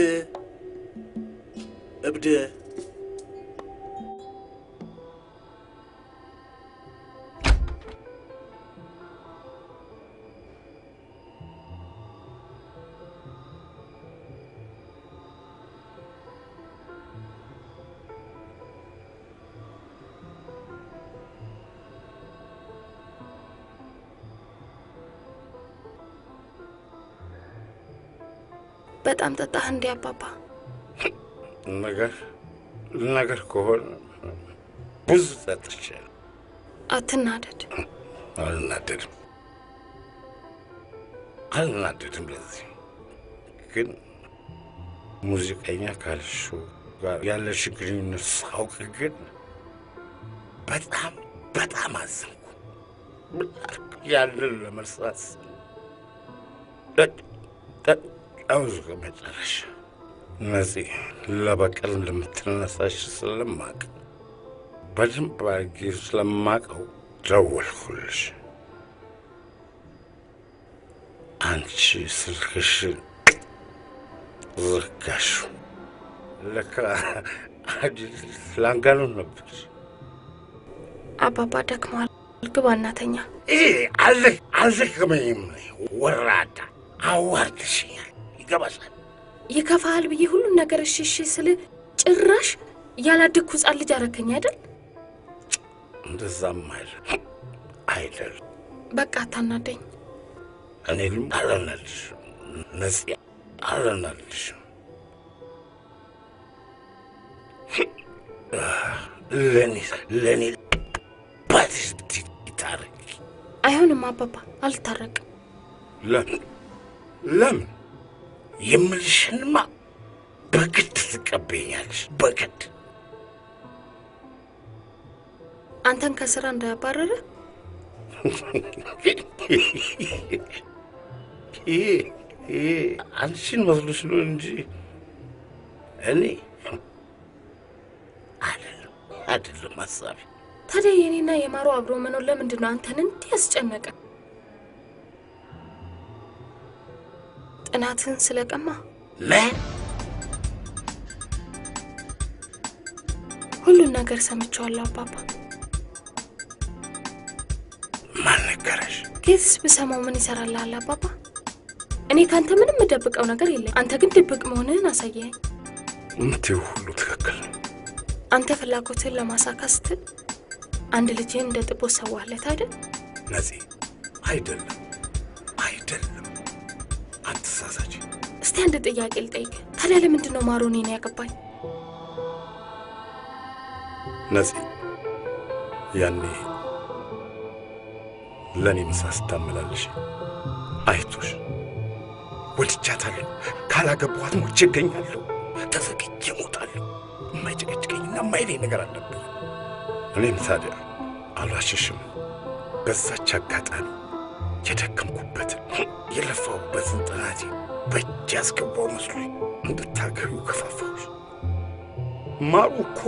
B: በጣም ጠጣህ እንዴ አባባ?
K: ነገር ከሆነ ብዙ ጠጥቻለሁ።
B: አትናደድ።
K: አልናደድም። ለዚህ ግን ሙዚቀኛ ካልሽው ጋር ያለሽ ግንኙነት ሳውቅ ግን በጣም አዘንኩ። ያንን ለመርሳት አውዝ መጨረሻ እነዚህ ለበቀል እንደምትነሳሽ ስለማቅ በደንብ አድርጌ ስለማቀው ደወልኩልሽ። አንቺ ስልክሽን ዘጋሽው። ለካ ላንጋኖ ነበርሽ።
B: አባባ ደክሟል፣ ግባ እናተኛ።
K: አልደከመኝም። ወራዳ አዋርድሽኛል። ይገባሻል?
B: ይከፋሃል ብዬ ሁሉን ነገር እሺ ስል ጭራሽ ያላደግኩ ሕፃን ልጅ አረከኝ አይደል?
K: እንደዛም አይደል።
B: በቃ አታናደኝ።
K: እኔንም አላናድሽም ነፂ፣ አላናድሽም። ለኔ ባትሽ ይታረቅ።
B: አይሆንም አባባ፣ አልታረቅም።
K: ለምን የምልሽንማ በግድ ትቀበኛለሽ። በግድ
B: አንተን ከስራ እንዳያባረረ
K: ይሄ አንቺን መስሎሽ ነው እንጂ እኔ አይደለም ሀሳቤ።
B: ታዲያ የኔና የማሩ አብሮ መኖር ለምንድን ነው አንተን እንዲህ ያስጨነቀ? ጥናትን ስለቀማ ሁሉን ነገር ሰምቼዋለሁ አባባ።
K: ማን ነገረሽ?
B: ኬስ ብሰማው ምን ይሰራልሃል አባባ? እኔ ካንተ ምንም የምደብቀው ነገር የለም። አንተ ግን ድብቅ መሆንህን አሳየኸኝ።
K: እምትይው ሁሉ ትክክል ነው።
B: አንተ ፍላጎትን ለማሳካት ስትል አንድ ልጅህን እንደ ጥቦ ሰዋለት አይደል?
K: ነፂ፣ አይደለም አትሳሳች።
B: እስቲ አንድ ጥያቄ ልጠይቅ። ታዲያ ለምንድን ነው ማሩ እኔን ያገባኝ?
K: ነፂ፣ ያኔ ለኔ ምሳ ስታመላልሽ አይቶሽ ወድጃታለሁ፣ ካላገባኋት ሞቼ እገኛለሁ፣ ተዘግቼ እሞታለሁ፣ የማይጨቀጭቀኝና የማይለኝ ነገር አልነበር። እኔም ታዲያ አልዋሽሽም፣ በዛች አጋጣሚ የደከምኩበትን የለፋሁበትን ጥናቴ በእጅ ያስገባው መስሎኝ እንድታገቢው ከፋፋሁሽ። ማሩ እኮ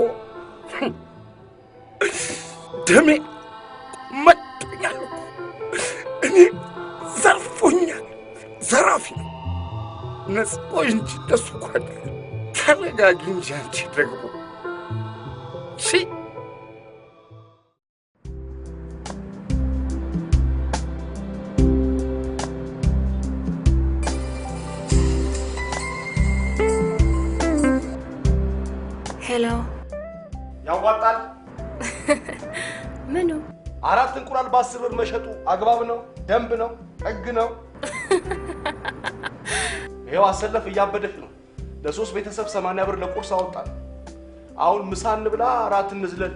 K: ደሜ መጥቶኛል እኮ። እኔ ዘርፎኛል፣ ዘራፊ ነው። ነጽቆይ እንጂ እንደሱ እኮ አይደለም። ተረጋጊ እንጂ አንቺ ደግሞ
B: ሄሎ።
D: ያዋጣል?
B: ምኑ?
D: 4 እንቁላል በ10 ብር መሸጡ አግባብ ነው? ደንብ ነው? ሕግ ነው? ይሄው አሰለፍ እያበደሽ ነው። ለሶስት ቤተሰብ 80 ብር ለቁርስ አወጣን። አሁን ምሳ እንብላ ራት እንዝለል፣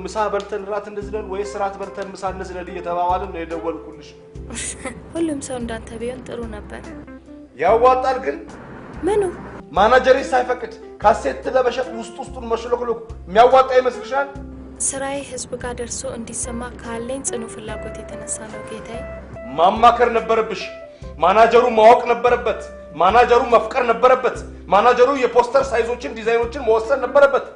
D: ምሳ በልተን ራት እንዝለል ወይስ ራት በልተን ምሳ እንዝለል እየተባባልን ነው የደወልኩልሽ።
B: ሁሉም ሰው እንዳንተ ቢሆን ጥሩ ነበር።
D: ያዋጣል ግን?
B: ምኑ?
D: ማናጀሪ ሳይፈቅድ ካሴት ለመሸጥ ውስጡን መሽለክለኩ የሚያዋጣ ይመስልሻል?
B: ስራዬ ህዝብ ጋር ደርሶ እንዲሰማ ካለኝ ጽኑ ፍላጎት የተነሳ ነው ጌታዬ።
D: ማማከር ነበረብሽ። ማናጀሩ ማወቅ ነበረበት። ማናጀሩ መፍቀር ነበረበት። ማናጀሩ የፖስተር ሳይዞችን ዲዛይኖችን መወሰን ነበረበት።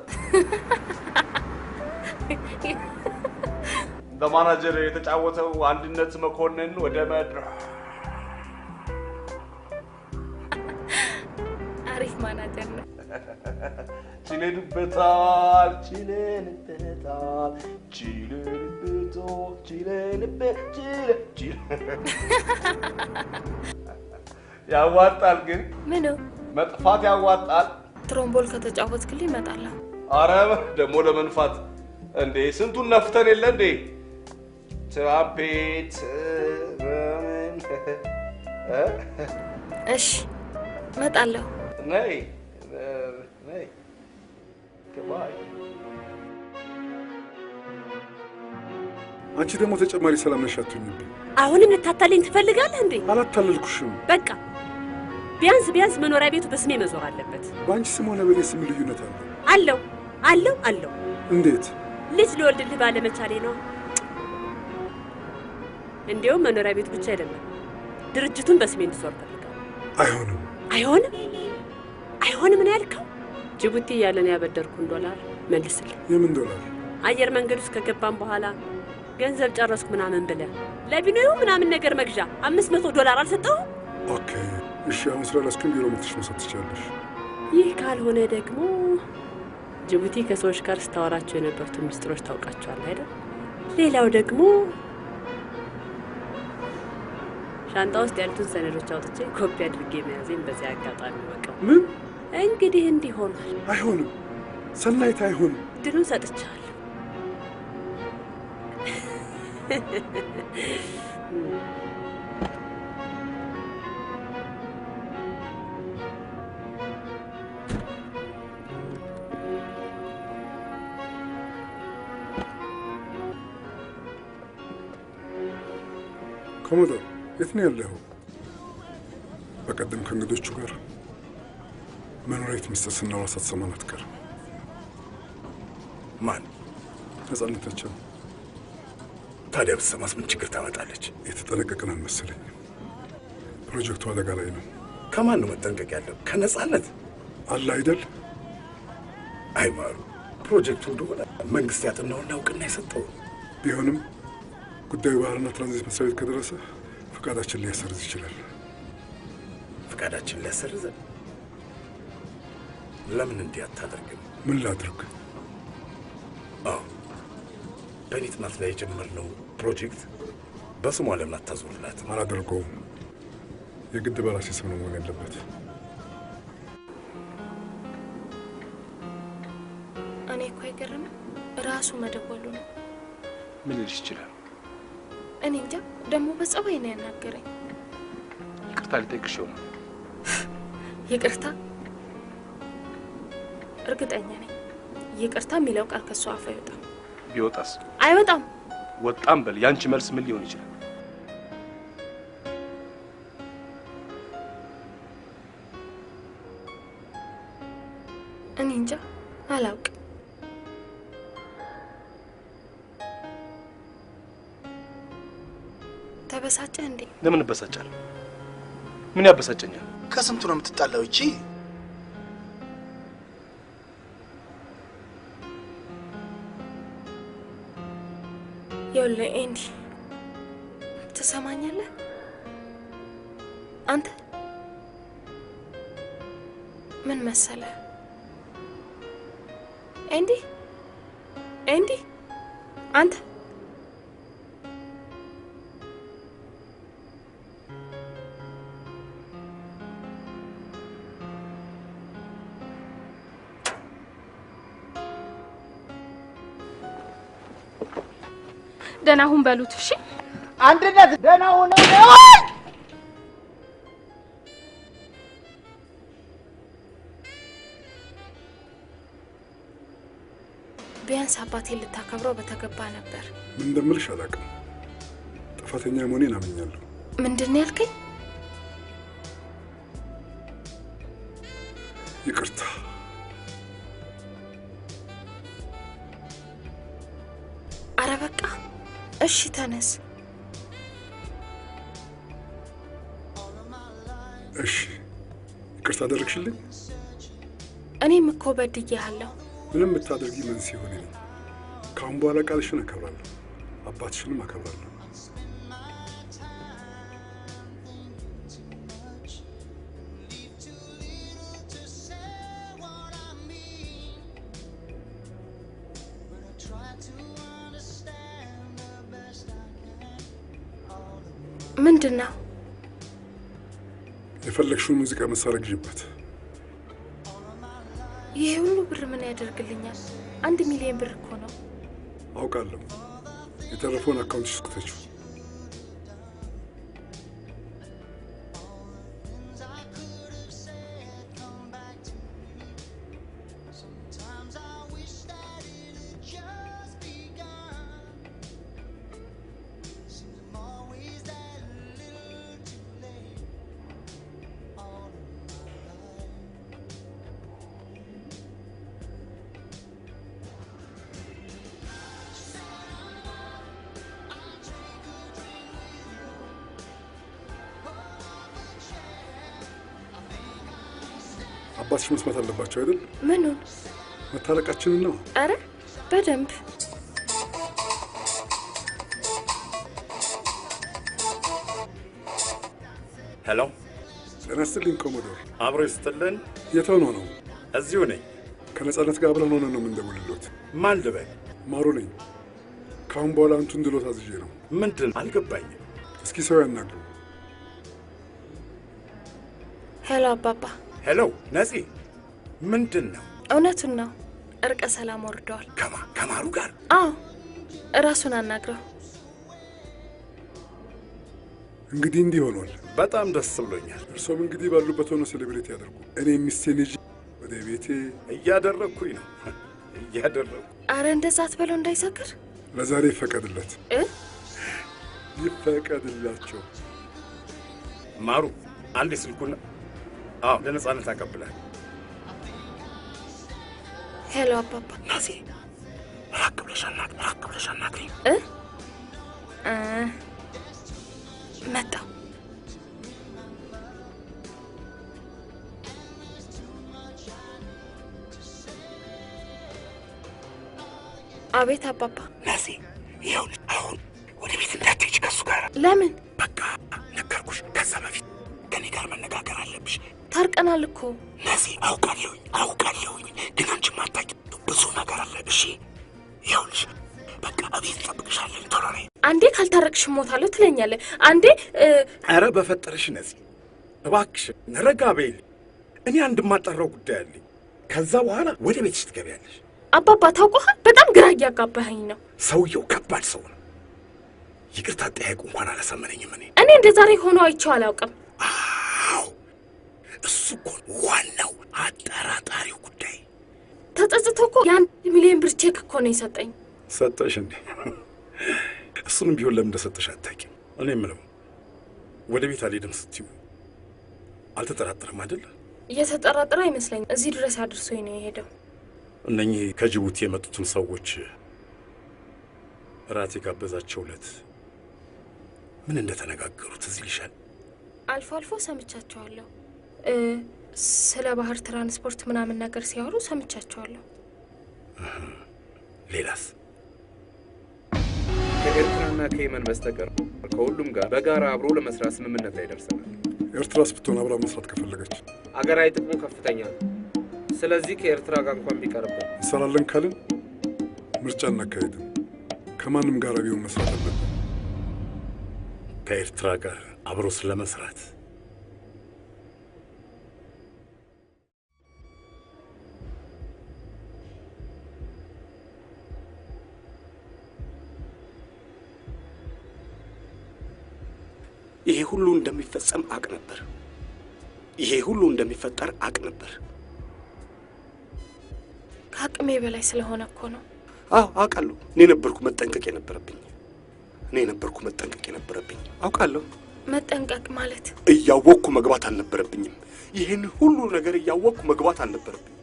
D: በማናጀር የተጫወተው አንድነት መኮንን ወደ መድረክ
B: አሪፍ ማናጀር ነው።
D: ችለንበታል። ያዋጣል ግን?
B: ምኑ?
D: መጥፋት ያዋጣል?
B: ትሮምቦል ከተጫወትክልኝ እመጣለሁ።
D: አረ ደግሞ ለመንፋት እንዴ ስንቱን ነፍተን የለ እንዴ? ትራምፔት
B: እሺ እመጣለሁ።
E: ነይ ነይ። goodbye
C: አንቺ ደግሞ ተጨማሪ ሰላም ነሻቱኝ።
J: አሁንም ልታታለኝ ትፈልጋለህ እንዴ?
C: አላታለልኩሽም።
J: በቃ ቢያንስ መኖሪያ ቤቱ በስሜ መዞር አለበት።
C: በአንቺ ስም ሆነ በኔ ስም ልዩነት
J: አለው? አለው።
C: እንዴት?
J: ልጅ ልወልድልህ ባለመቻሌ ነው። እንዲያውም መኖሪያ ቤቱ ብቻ አይደለም ድርጅቱን በስሜ እንድዞር ፈልጋለሁ። አይሆንም ነው ያልከው? ጅቡቲ ያለን ያበደርኩን $1 መልስልኝ።
C: የምን $1?
J: አየር መንገድ ውስጥ ከገባን በኋላ ገንዘብ ጨረስኩ ምናምን ብለህ ለቢኖዩ ምናምን ነገር መግዣ $500 አልሰጠሁም?
C: ኦኬ እሺ፣ አሁን ስለላስኩኝ ቢሮ መጥተሽ መውሰድ ትችያለሽ።
J: ይህ ካልሆነ ደግሞ ጅቡቲ ከሰዎች ጋር ስታወራቸው የነበሩትን ሚስጥሮች ታውቃቸዋለህ አይደል? ሌላው ደግሞ ሻንጣ ውስጥ ያሉትን ሰነዶች አውጥቼ ኮፒ አድርጌ መያዜን በዚህ አጋጣሚ ወቀው።
C: ምን
J: እንግዲህ እንዲህ ሆኗል።
C: አይሆንም ሰናይት፣ አይሆንም።
J: ድሉን ሰጥቻለሁ።
C: ኮሞዶር የት ነው ያለኸው? በቀደም ከእንግዶቹ ጋር መኖሪያት ሚስጥር ስናወራ ሳትሰማን አትቀርም።
K: ማን?
C: ነጻነታቸው።
K: ታዲያ ብትሰማስ ምን ችግር ታመጣለች?
C: የተጠነቀቅን አልመሰለኝ። ፕሮጀክቱ አደጋ ላይ ነው።
K: ከማን ነው መጠንቀቅ ያለው? ከነጻነት
C: አለ አይደል?
K: አይማሩ ፕሮጀክቱ እንደሆነ መንግስት ያጠናውና እውቅና የሰጠው
C: ቢሆንም ጉዳዩ ባህርና ትራንዚት መስሪያ ቤት ከደረሰ ፍቃዳችን ሊያሰርዝ ይችላል።
K: ፍቃዳችን ሊያሰርዘን? ለምን እንዲህ አታደርግም?
C: ምን ላድርግ?
K: አዎ በእኔ ጥናት ላይ የጀመርነው ፕሮጀክት በስሟ ለምን አታዞርላት?
C: አላደርገውም። የግድ በራሴ ስም ነው መሆን ያለበት።
B: እኔ እኮ አይገርምም ራሱ መደወሉ ነው።
D: ምን ልልሽ ይችላል?
B: እኔ እንጃ። ደግሞ በጸባይ ነው ያናገረኝ።
D: ይቅርታ ሊጠይቅሽ ይሆናል።
B: ይቅርታ? እርግጠኛ ነኝ ይቅርታ የሚለው ቃል ከሷ አፍ አይወጣም።
D: ቢወጣስ?
B: አይወጣም።
D: ወጣም በል ያንቺ መልስ ምን ሊሆን ይችላል?
B: እኔ እንጃ አላውቅም። ተበሳጨህ እንዴ?
D: ለምን እበሳጫለሁ? ምን ያበሳጨኛል?
G: ከስንቱ ነው የምትጣላው? እቺ
B: ይኸውልህ ኤንዲ፣ ትሰማኛለህ? አንተ ምን መሰለህ ኤንዲ፣ አንተ ደህና ሁን በሉት። እሺ
G: አንድነት፣ ደህና ሁን።
B: ቢያንስ አባቴን ልታከብረው በተገባ ነበር።
C: ምን እንደምልሽ አላውቅም። ጥፋተኛ መሆኔን አምኛለሁ።
B: ምንድን ነው ያልከኝ?
C: ይቅርታ።
B: አረ በቃ እሺ፣ ተነስ።
C: እሺ፣ ይቅርታ አደረግሽልኝ?
B: እኔም እኮ በድዬሃለሁ።
C: ምንም ብታደርጊ ምን ሲሆን ነው? ከአሁን በኋላ ቃልሽን አከብራለሁ፣ አባትሽንም አከብራለሁ።
B: ምንድን ነው?
C: የፈለግሽውን ሙዚቃ መሳሪያ ግዢበት።
B: ይሄ ሁሉ ብር ምን ያደርግልኛል? 1 ሚሊዮን ብር እኮ ነው።
C: አውቃለሁ። የተረፈውን አካውንትሽ ውስጥ ክተችው። አባትሽ መስማት አለባቸው አይደል?
B: ምኑን?
C: መታረቃችንን ነው።
B: አረ በደንብ
K: ሄሎ፣
C: ጤና ይስጥልኝ ኮሞዶር።
K: አብሮ ይስጥልን።
C: የት ሆኖ ነው?
K: እዚሁ ነኝ።
C: ከነጻነት ጋር አብረን ሆነን ነው የምንደውልሎት።
K: ማን ልበል?
C: ማሩ ነኝ። ከአሁን በኋላ አንቱ እንድሎት አዝዤ ነው።
K: ምንድን? አልገባኝም።
C: እስኪ ሰው ያናግሩ።
B: ሄሎ አባባ።
K: ሄሎ ነፂ፣ ምንድን ነው?
B: እውነቱን ነው። እርቀ ሰላም ወርደዋል።
K: ከማሩ ጋር?
B: አዎ፣ እራሱን አናግረው።
C: እንግዲህ እንዲህ ሆኗል።
K: በጣም ደስ ብሎኛል።
C: እርሶም እንግዲህ ባሉበት ሆኖ ሴሌብሬት ያደርጉ። እኔ ሚስቴን ይዤ ወደ ቤቴ
K: እያደረግኩኝ ነው። እያደረግኩ።
B: አረ እንደዛ አትበለው እንዳይሰክር።
C: ለዛሬ ይፈቀድለት። ይፈቀድላቸው።
K: ማሩ አንድ ስልኩን ለነጻነት አቀብላል።
B: ሄሎ አባባ።
K: ናዚ ራቅ ብለሽ አናግሪኝ።
B: መጣሁ። አቤት አባባ።
K: ናዚ ይኸውልሽ፣ አሁን ወደ ቤት እንዳትሄጂ ከሱ ጋር።
B: ለምን?
K: በቃ ነገርኩሽ። ከዛ በፊት ከኔ ጋር መነጋገር አለብሽ።
B: ታርቀናል እኮ
K: ናዚ። አውቃለሁኝ፣ ግን አንቺ ማታውቂው ብዙ ነገር አለ። እሺ ይኸውልሽ፣ በቃ እቤት እጠብቅሻለሁ። ቶሎ ነይ።
B: አንዴ ካልታረቅሽ እሞታለሁ ትለኛለህ፣ አንዴ
K: ኧረ በፈጠረሽ ነፂ እባክሽ ረጋ በይል። እኔ አንድ የማጣራው ጉዳይ አለኝ። ከዛ በኋላ ወደ ቤትሽ ትገቢያለሽ።
B: አባባ ታውቀሃል፣ በጣም ግራ እያጋባኸኝ ነው።
K: ሰውየው ከባድ ሰው ነው። ይቅርታ ጠያይቁ እንኳን አላሳመነኝም።
B: እኔ እንደ ዛሬ ሆኖ አይቼው አላውቅም።
K: አዎ እሱ እኮ ዋናው አጠራጣሪው ጉዳይ።
B: ተጸጽቶ እኮ የ1 ሚሊዮን ብር ቼክ እኮ ነው የሰጠኝ።
K: ሰጠሽ እንዴ? እሱንም ቢሆን ለምን እንደሰጠሽ አታውቂም። እኔ የምለው ወደ ቤት አልሄድም ስትይው አልተጠራጠረም አይደል?
B: እየተጠራጠረ አይመስለኝም። እዚህ ድረስ አድርሶኝ ነው የሄደው።
K: እነኚህ ከጅቡቲ የመጡትን ሰዎች ራት የጋበዛቸው ዕለት ምን እንደተነጋገሩት እዚህ ይልሻል?
B: አልፎ አልፎ ሰምቻቸዋለሁ። ስለ ባህር ትራንስፖርት ምናምን ነገር ሲያወሩ ሰምቻቸዋለሁ።
K: ሌላስ?
M: ከኤርትራና ከየመን በስተቀር ከሁሉም ጋር በጋራ አብሮ ለመስራት ስምምነት ላይ ደርሰናል።
C: ኤርትራስ ብትሆን አብራ መስራት ከፈለገች
M: አገራዊ ጥቅሙ ከፍተኛ ነው። ስለዚህ ከኤርትራ ጋር እንኳን ቢቀርብን
C: እንሰራለን ካልን ምርጫ እናካሄድም። ከማንም ጋር ቢሆን መስራት አለብን።
K: ከኤርትራ ጋር አብሮ ስለመስራት
D: ይሄ ሁሉ እንደሚፈጸም አቅ ነበር። ይሄ ሁሉ እንደሚፈጠር አቅ ነበር።
B: ከአቅሜ በላይ ስለሆነ እኮ ነው።
D: አዎ አውቃለሁ። እኔ ነበርኩ መጠንቀቅ የነበረብኝ። አውቃለሁ።
B: መጠንቀቅ ማለት
D: እያወቅኩ መግባት አልነበረብኝም። ይሄን ሁሉ ነገር እያወቅኩ መግባት አልነበረብኝም።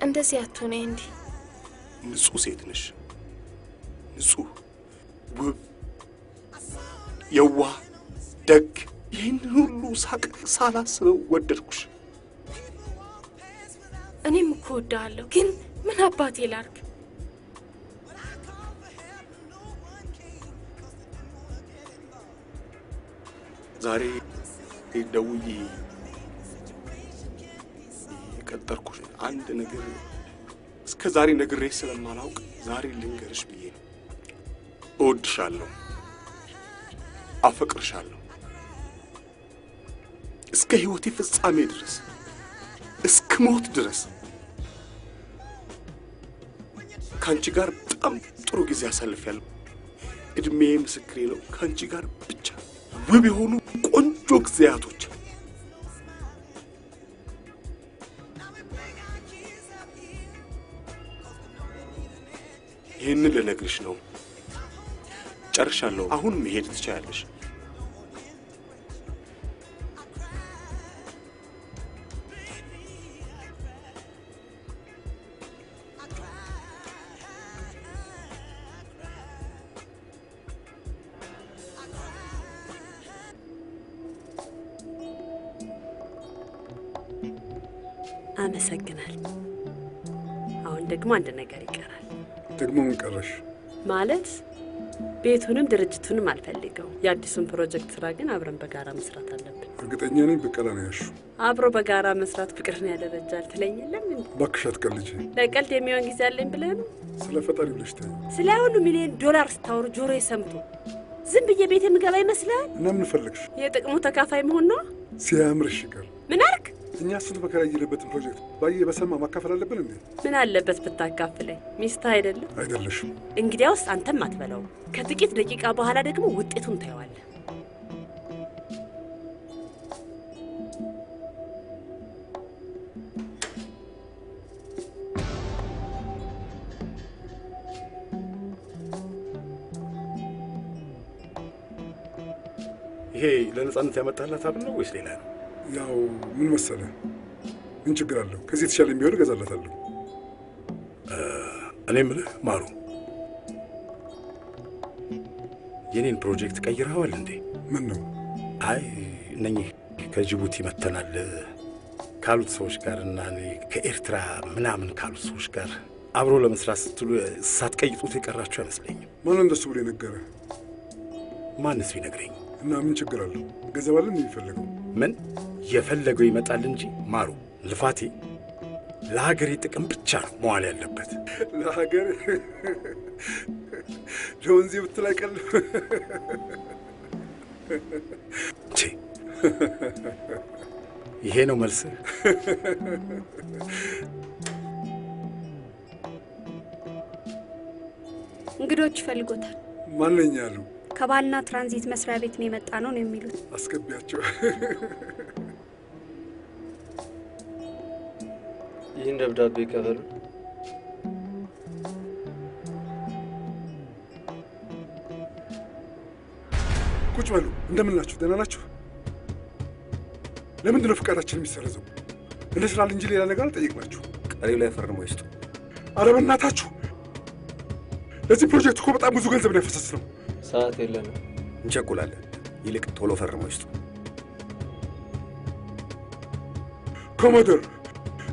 B: እንደዚህ አትሆነ እንዴ?
D: ንጹህ ሴት ነሽ። ንጹህ፣ ውብ፣ የዋህ፣ ደግ። ይህን ሁሉ ሳቅ ሳላስበው ወደድኩሽ።
B: እኔም እኮ እወድሃለሁ፣ ግን ምን አባቴ ላድርግ?
D: ዛሬ ደውዬ የቀጠርኩሽ አንድ ነገር እስከ ዛሬ ነግሬሽ ስለማላውቅ ዛሬ ልንገርሽ ብዬ ነው። እወድሻለሁ፣ አፈቅርሻለሁ። እስከ ሕይወቴ ፍጻሜ ድረስ፣ እስከ ሞት ድረስ ከአንቺ ጋር በጣም ጥሩ ጊዜ አሳልፌያለሁ። እድሜ ምስክሬ ነው። ከአንቺ ጋር ብቻ ውብ የሆኑ ቆንጆ ጊዜያቶች። ይህንን ልነግርሽ ነው። ጨርሻለሁ። አሁን መሄድ ትችያለሽ።
J: አመሰግናለሁ። አሁን ደግሞ አንድ ነገር ይቀራል።
C: ደግሞ ምን ቀረሽ?
J: ማለት ቤቱንም ድርጅቱንም አልፈልገው። የአዲሱን ፕሮጀክት ስራ ግን አብረን በጋራ መስራት አለብን።
C: እርግጠኛ ነኝ በቀላ ነው ያልሽው።
J: አብሮ በጋራ መስራት ፍቅርን ያደረጃል ትለኝ የለም እንዴ?
C: እባክሽ አትቀልጂ።
J: ለቀልድ የሚሆን ጊዜ አለኝ ብለህ ነው?
C: ስለ ፈጣሪ ብለሽ ተይ።
J: ስለ ሁሉ ሚሊዮን ዶላር ስታወሩ ጆሮዬ ሰምቶ ዝም ብዬ ቤት የምገባ ይመስላል?
C: እና ምን ፈለግሽ?
J: የጥቅሙ ተካፋይ መሆን ነው።
C: ሲያምርሽ ይቀር።
J: ምን አልክ?
C: እኛ ስንት መከራ ያየለበትን ፕሮጀክት ባየ በሰማ ማካፈል አለብን እንዴ?
J: ምን አለበት ብታካፍለኝ? ሚስት አይደለም?
C: አይደለሽም።
J: እንግዲያውስ አንተም አትበላው። ከጥቂት ደቂቃ በኋላ ደግሞ ውጤቱን ታየዋለህ።
K: ይሄ ለነጻነት ያመጣላት አብን ነው ወይስ ሌላ ነው?
C: ያው ምን መሰለህ፣ ምን ችግር አለው? ከዚህ የተሻለ የሚሆን እገዛላታለሁ።
K: እኔ የምልህ ማሩ፣ የኔን ፕሮጀክት ቀይረኸዋል እንዴ?
C: ምን ነው?
K: አይ እነኚህ ከጅቡቲ መተናል ካሉት ሰዎች ጋር እና ከኤርትራ ምናምን ካሉት ሰዎች ጋር አብሮ ለመስራት ስትሉ ሳትቀይጡት የቀራችሁ አይመስለኝም።
C: ማን እንደሱ ብሎ ነገረ?
K: ማንስ ቢነግረኝ?
C: እና ምን ችግር አለው? ገንዘብ አለን የሚፈልገው?
K: ምን የፈለገው ይመጣል እንጂ ማሩ፣ ልፋቴ ለሀገሬ ጥቅም ብቻ ነው መዋል ያለበት።
C: ለሀገር ለወንዜ ብትል አይቀልም።
K: ይሄ ነው መልስህ?
Q: እንግዶች ይፈልጎታል።
C: ማንኛ ያሉ?
Q: ከባልና ትራንዚት መስሪያ ቤት ነው የመጣ ነው የሚሉት።
C: አስገቢያቸው።
R: ይህን ደብዳቤ ከፈሉ።
C: ቁጭ በሉ። እንደምን ናችሁ? ደህና ናችሁ? ለምንድን ነው ፈቃዳችን የሚሰረዘው? እንደ ስራ እንጂ ሌላ ነገር አልጠየቅናችሁ።
R: ቀሪው ላይ ፈርመው ይስጡ።
C: ኧረ በእናታችሁ፣ ለዚህ ፕሮጀክት እኮ በጣም ብዙ ገንዘብ ነው ያፈሰስነው።
R: ሰዓት የለንም፣
H: እንቸኩላለን። ይልቅ ቶሎ ፈርመው ይስጡ።
C: ኮሞዶር፣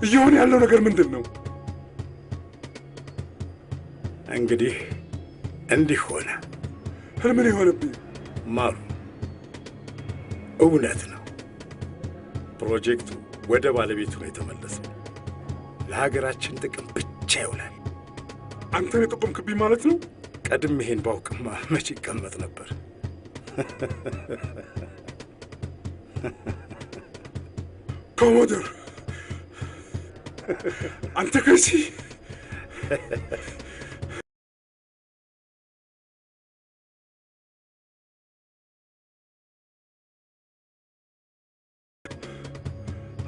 C: እየሆነ ያለው ነገር ምንድን ነው?
K: እንግዲህ እንዲህ ሆነ።
C: ምን የሆነብኝ?
K: ማሩ፣ እውነት ነው። ፕሮጀክቱ ወደ ባለቤቱ ነው የተመለሰው። ለሀገራችን ጥቅም ብቻ ይውላል።
C: አንተን የጠቆምክብኝ ማለት ነው?
K: ቀድም ይሄን ባውቅማ መቼ ይቀመጥ ነበር።
C: ኮሞዶር፣ አንተ ከዚህ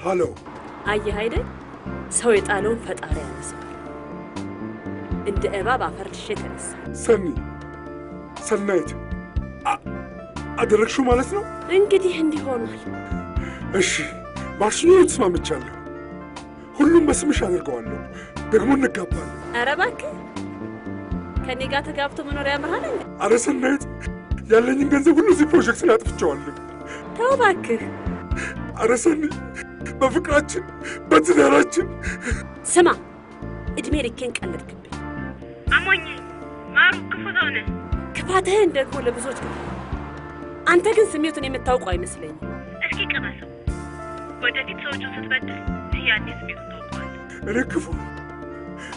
C: ሃሎ።
J: አየህ አይደል? ሰው የጣለውን ፈጣሪ ያነሳል። እንደ እባብ አፈር ድሼ ተነሳ።
C: ሰኒ፣ ሰናይት አደረግሽው ማለት ነው?
J: እንግዲህ እንዲህ ሆኗል።
C: እሺ፣ ባልሽኝ ተስማምቻለሁ። ሁሉም በስምሽ አድርገዋለሁ። ደግሞ እንጋባለን።
J: ኧረ እባክህ፣ ከኔ ጋር ተጋብቶ መኖር ያምርሃል እንዴ?
C: ኧረ ሰናይት፣ ያለኝን ገንዘብ ሁሉ እዚህ ፕሮጀክት ላይ አጥፍቼዋለሁ።
J: ተው እባክህ።
C: ኧረ ሰኒ፣ በፍቅራችን በትዳራችን።
J: ስማ፣ እድሜ ልኬን ቀለድክብኝ።
S: አሞኝ ማሩ፣ ክፉ ሰው ነህ።
J: ክፋትህን ደግሞ ለብዙዎች ነው። አንተ ግን ስሜቱን የምታውቀው አይመስለኝም።
S: እስኪ ቅመሰው። ወደፊት ሰዎቹን ስትበድል ያኔ ስሜቱን ታውቀዋለህ።
C: እኔ ክፉ?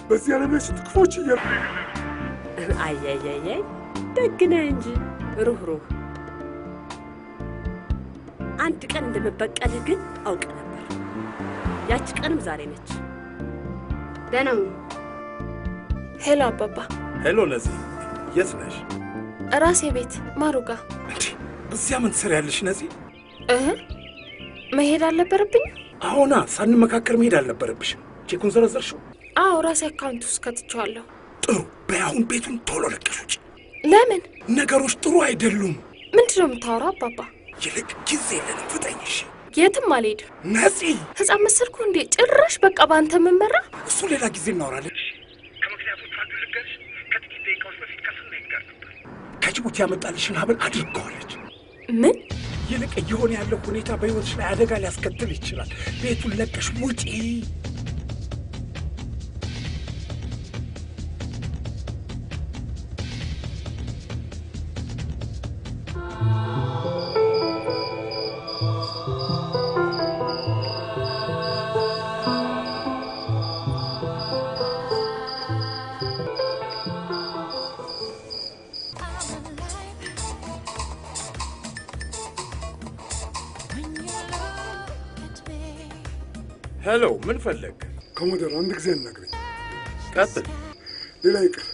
C: በዚህ ዓለም ላይ ስንት ክፎች እያሉ።
J: አያያያይ፣ ደግ ነህ እንጂ ሩህሩህ። አንድ ቀን እንደምበቀልህ ግን አውቅ ነበር። ያቺ ቀንም ዛሬ ነች።
Q: ደህና ነው።
B: ሄሎ አባባ።
K: ሄሎ ነዚህ፣ የት ነሽ?
B: ራሴ ቤት ማሩ ጋር።
K: እንዴ እዚያ ምን ትሰሪያለሽ ነዚህ?
B: መሄድ አልነበረብኝ?
K: አዎና፣ ሳንመካከር መሄድ አልነበረብሽም። ቼኩን ዘረዘርሽው?
B: አዎ፣ ራሴ አካውንት ውስጥ ከትቼዋለሁ።
K: ጥሩ። በያሁን ቤቱን ቶሎ ለቀሽ ውጪ።
B: ለምን?
K: ነገሮች ጥሩ አይደሉም።
B: ምንድን ነው የምታወራው አባባ?
K: ይልቅ ጊዜ የለንም፣ ፍጠኝ። እሺ።
B: የትም አልሄድም።
K: ነፂ፣
B: ህፃን መሰልኩ እንዴ? ጭራሽ በቃ በአንተ የምመራ።
K: እሱ ሌላ ጊዜ እናወራለን።
E: ከምክንያቶቹ አንዱ ልንገርሽ። ከጥቂት ደቂቃዎች በፊት ከስናይት ጋር ነበር።
K: ከጅቡቲ ያመጣልሽን ሀብል አድርገዋለች።
B: ምን?
K: ይልቅ እየሆነ ያለው ሁኔታ በሕይወትሽ ላይ አደጋ ሊያስከትል ይችላል። ቤቱን ለቀሽ ውጪ። ሄሎ፣ ምን ፈለግ?
C: ኮሞዶር አንድ ጊዜ አናግረኝ።
K: ቀጥል።
C: ሌላ ይቅር።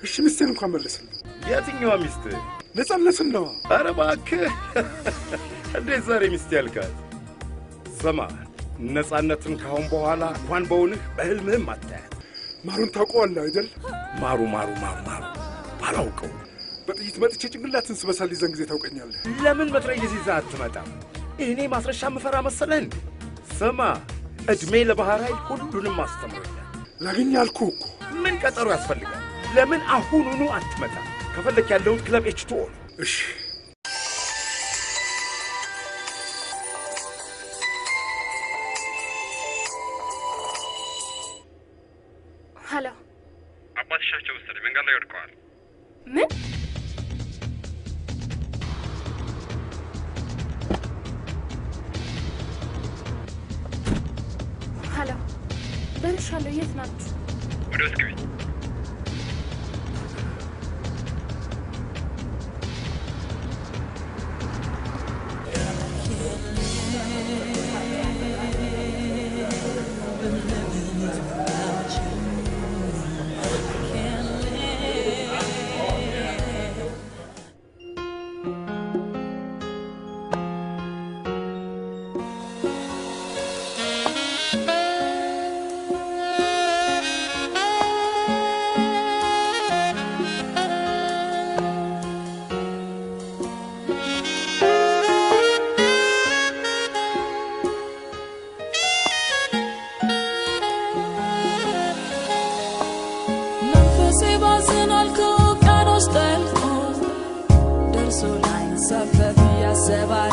C: እሺ ሚስቴን እንኳን መልስልኝ።
K: የትኛዋ ሚስት?
C: ነጻነትን ነዋ።
K: ኧረ እባክህ እንዴት ዛሬ ሚስት ያልካት? ስማ፣ ነጻነትን ካሁን በኋላ እንኳን በውንህ በህልምህም አታያት።
C: ማሩን ታውቀዋለህ አይደል?
K: ማሩ አላውቀው።
C: በጥይት መጥቼ ጭንቅላትን ስበሳል ይዘን ጊዜ ታውቀኛለህ።
K: ለምን መትረየስ ይዘህ አትመጣም? እኔ ማስረሻ ምፈራ መሰለህ እንዴ? ስማ፣ እድሜ ለባህር ኃይል ሁሉንም አስተምሮኛል።
C: ላገኝ አልኩህ እኮ።
K: ምን ቀጠሮ ያስፈልጋል? ለምን አሁኑኑ አትመጣም? ከፈለክ ያለውን ክለብ ኤችቱኦ ነው።
C: እሺ
B: ሄሎ፣
T: አባትሻቸው መሰለኝ መንገድ ላይ ወድቀዋል።
B: ምን? ሄሎ፣ ደርሻለሁ። የት ናት?
T: ወደ ውስጥ ግቢ።
O: Sola in sabbia via se va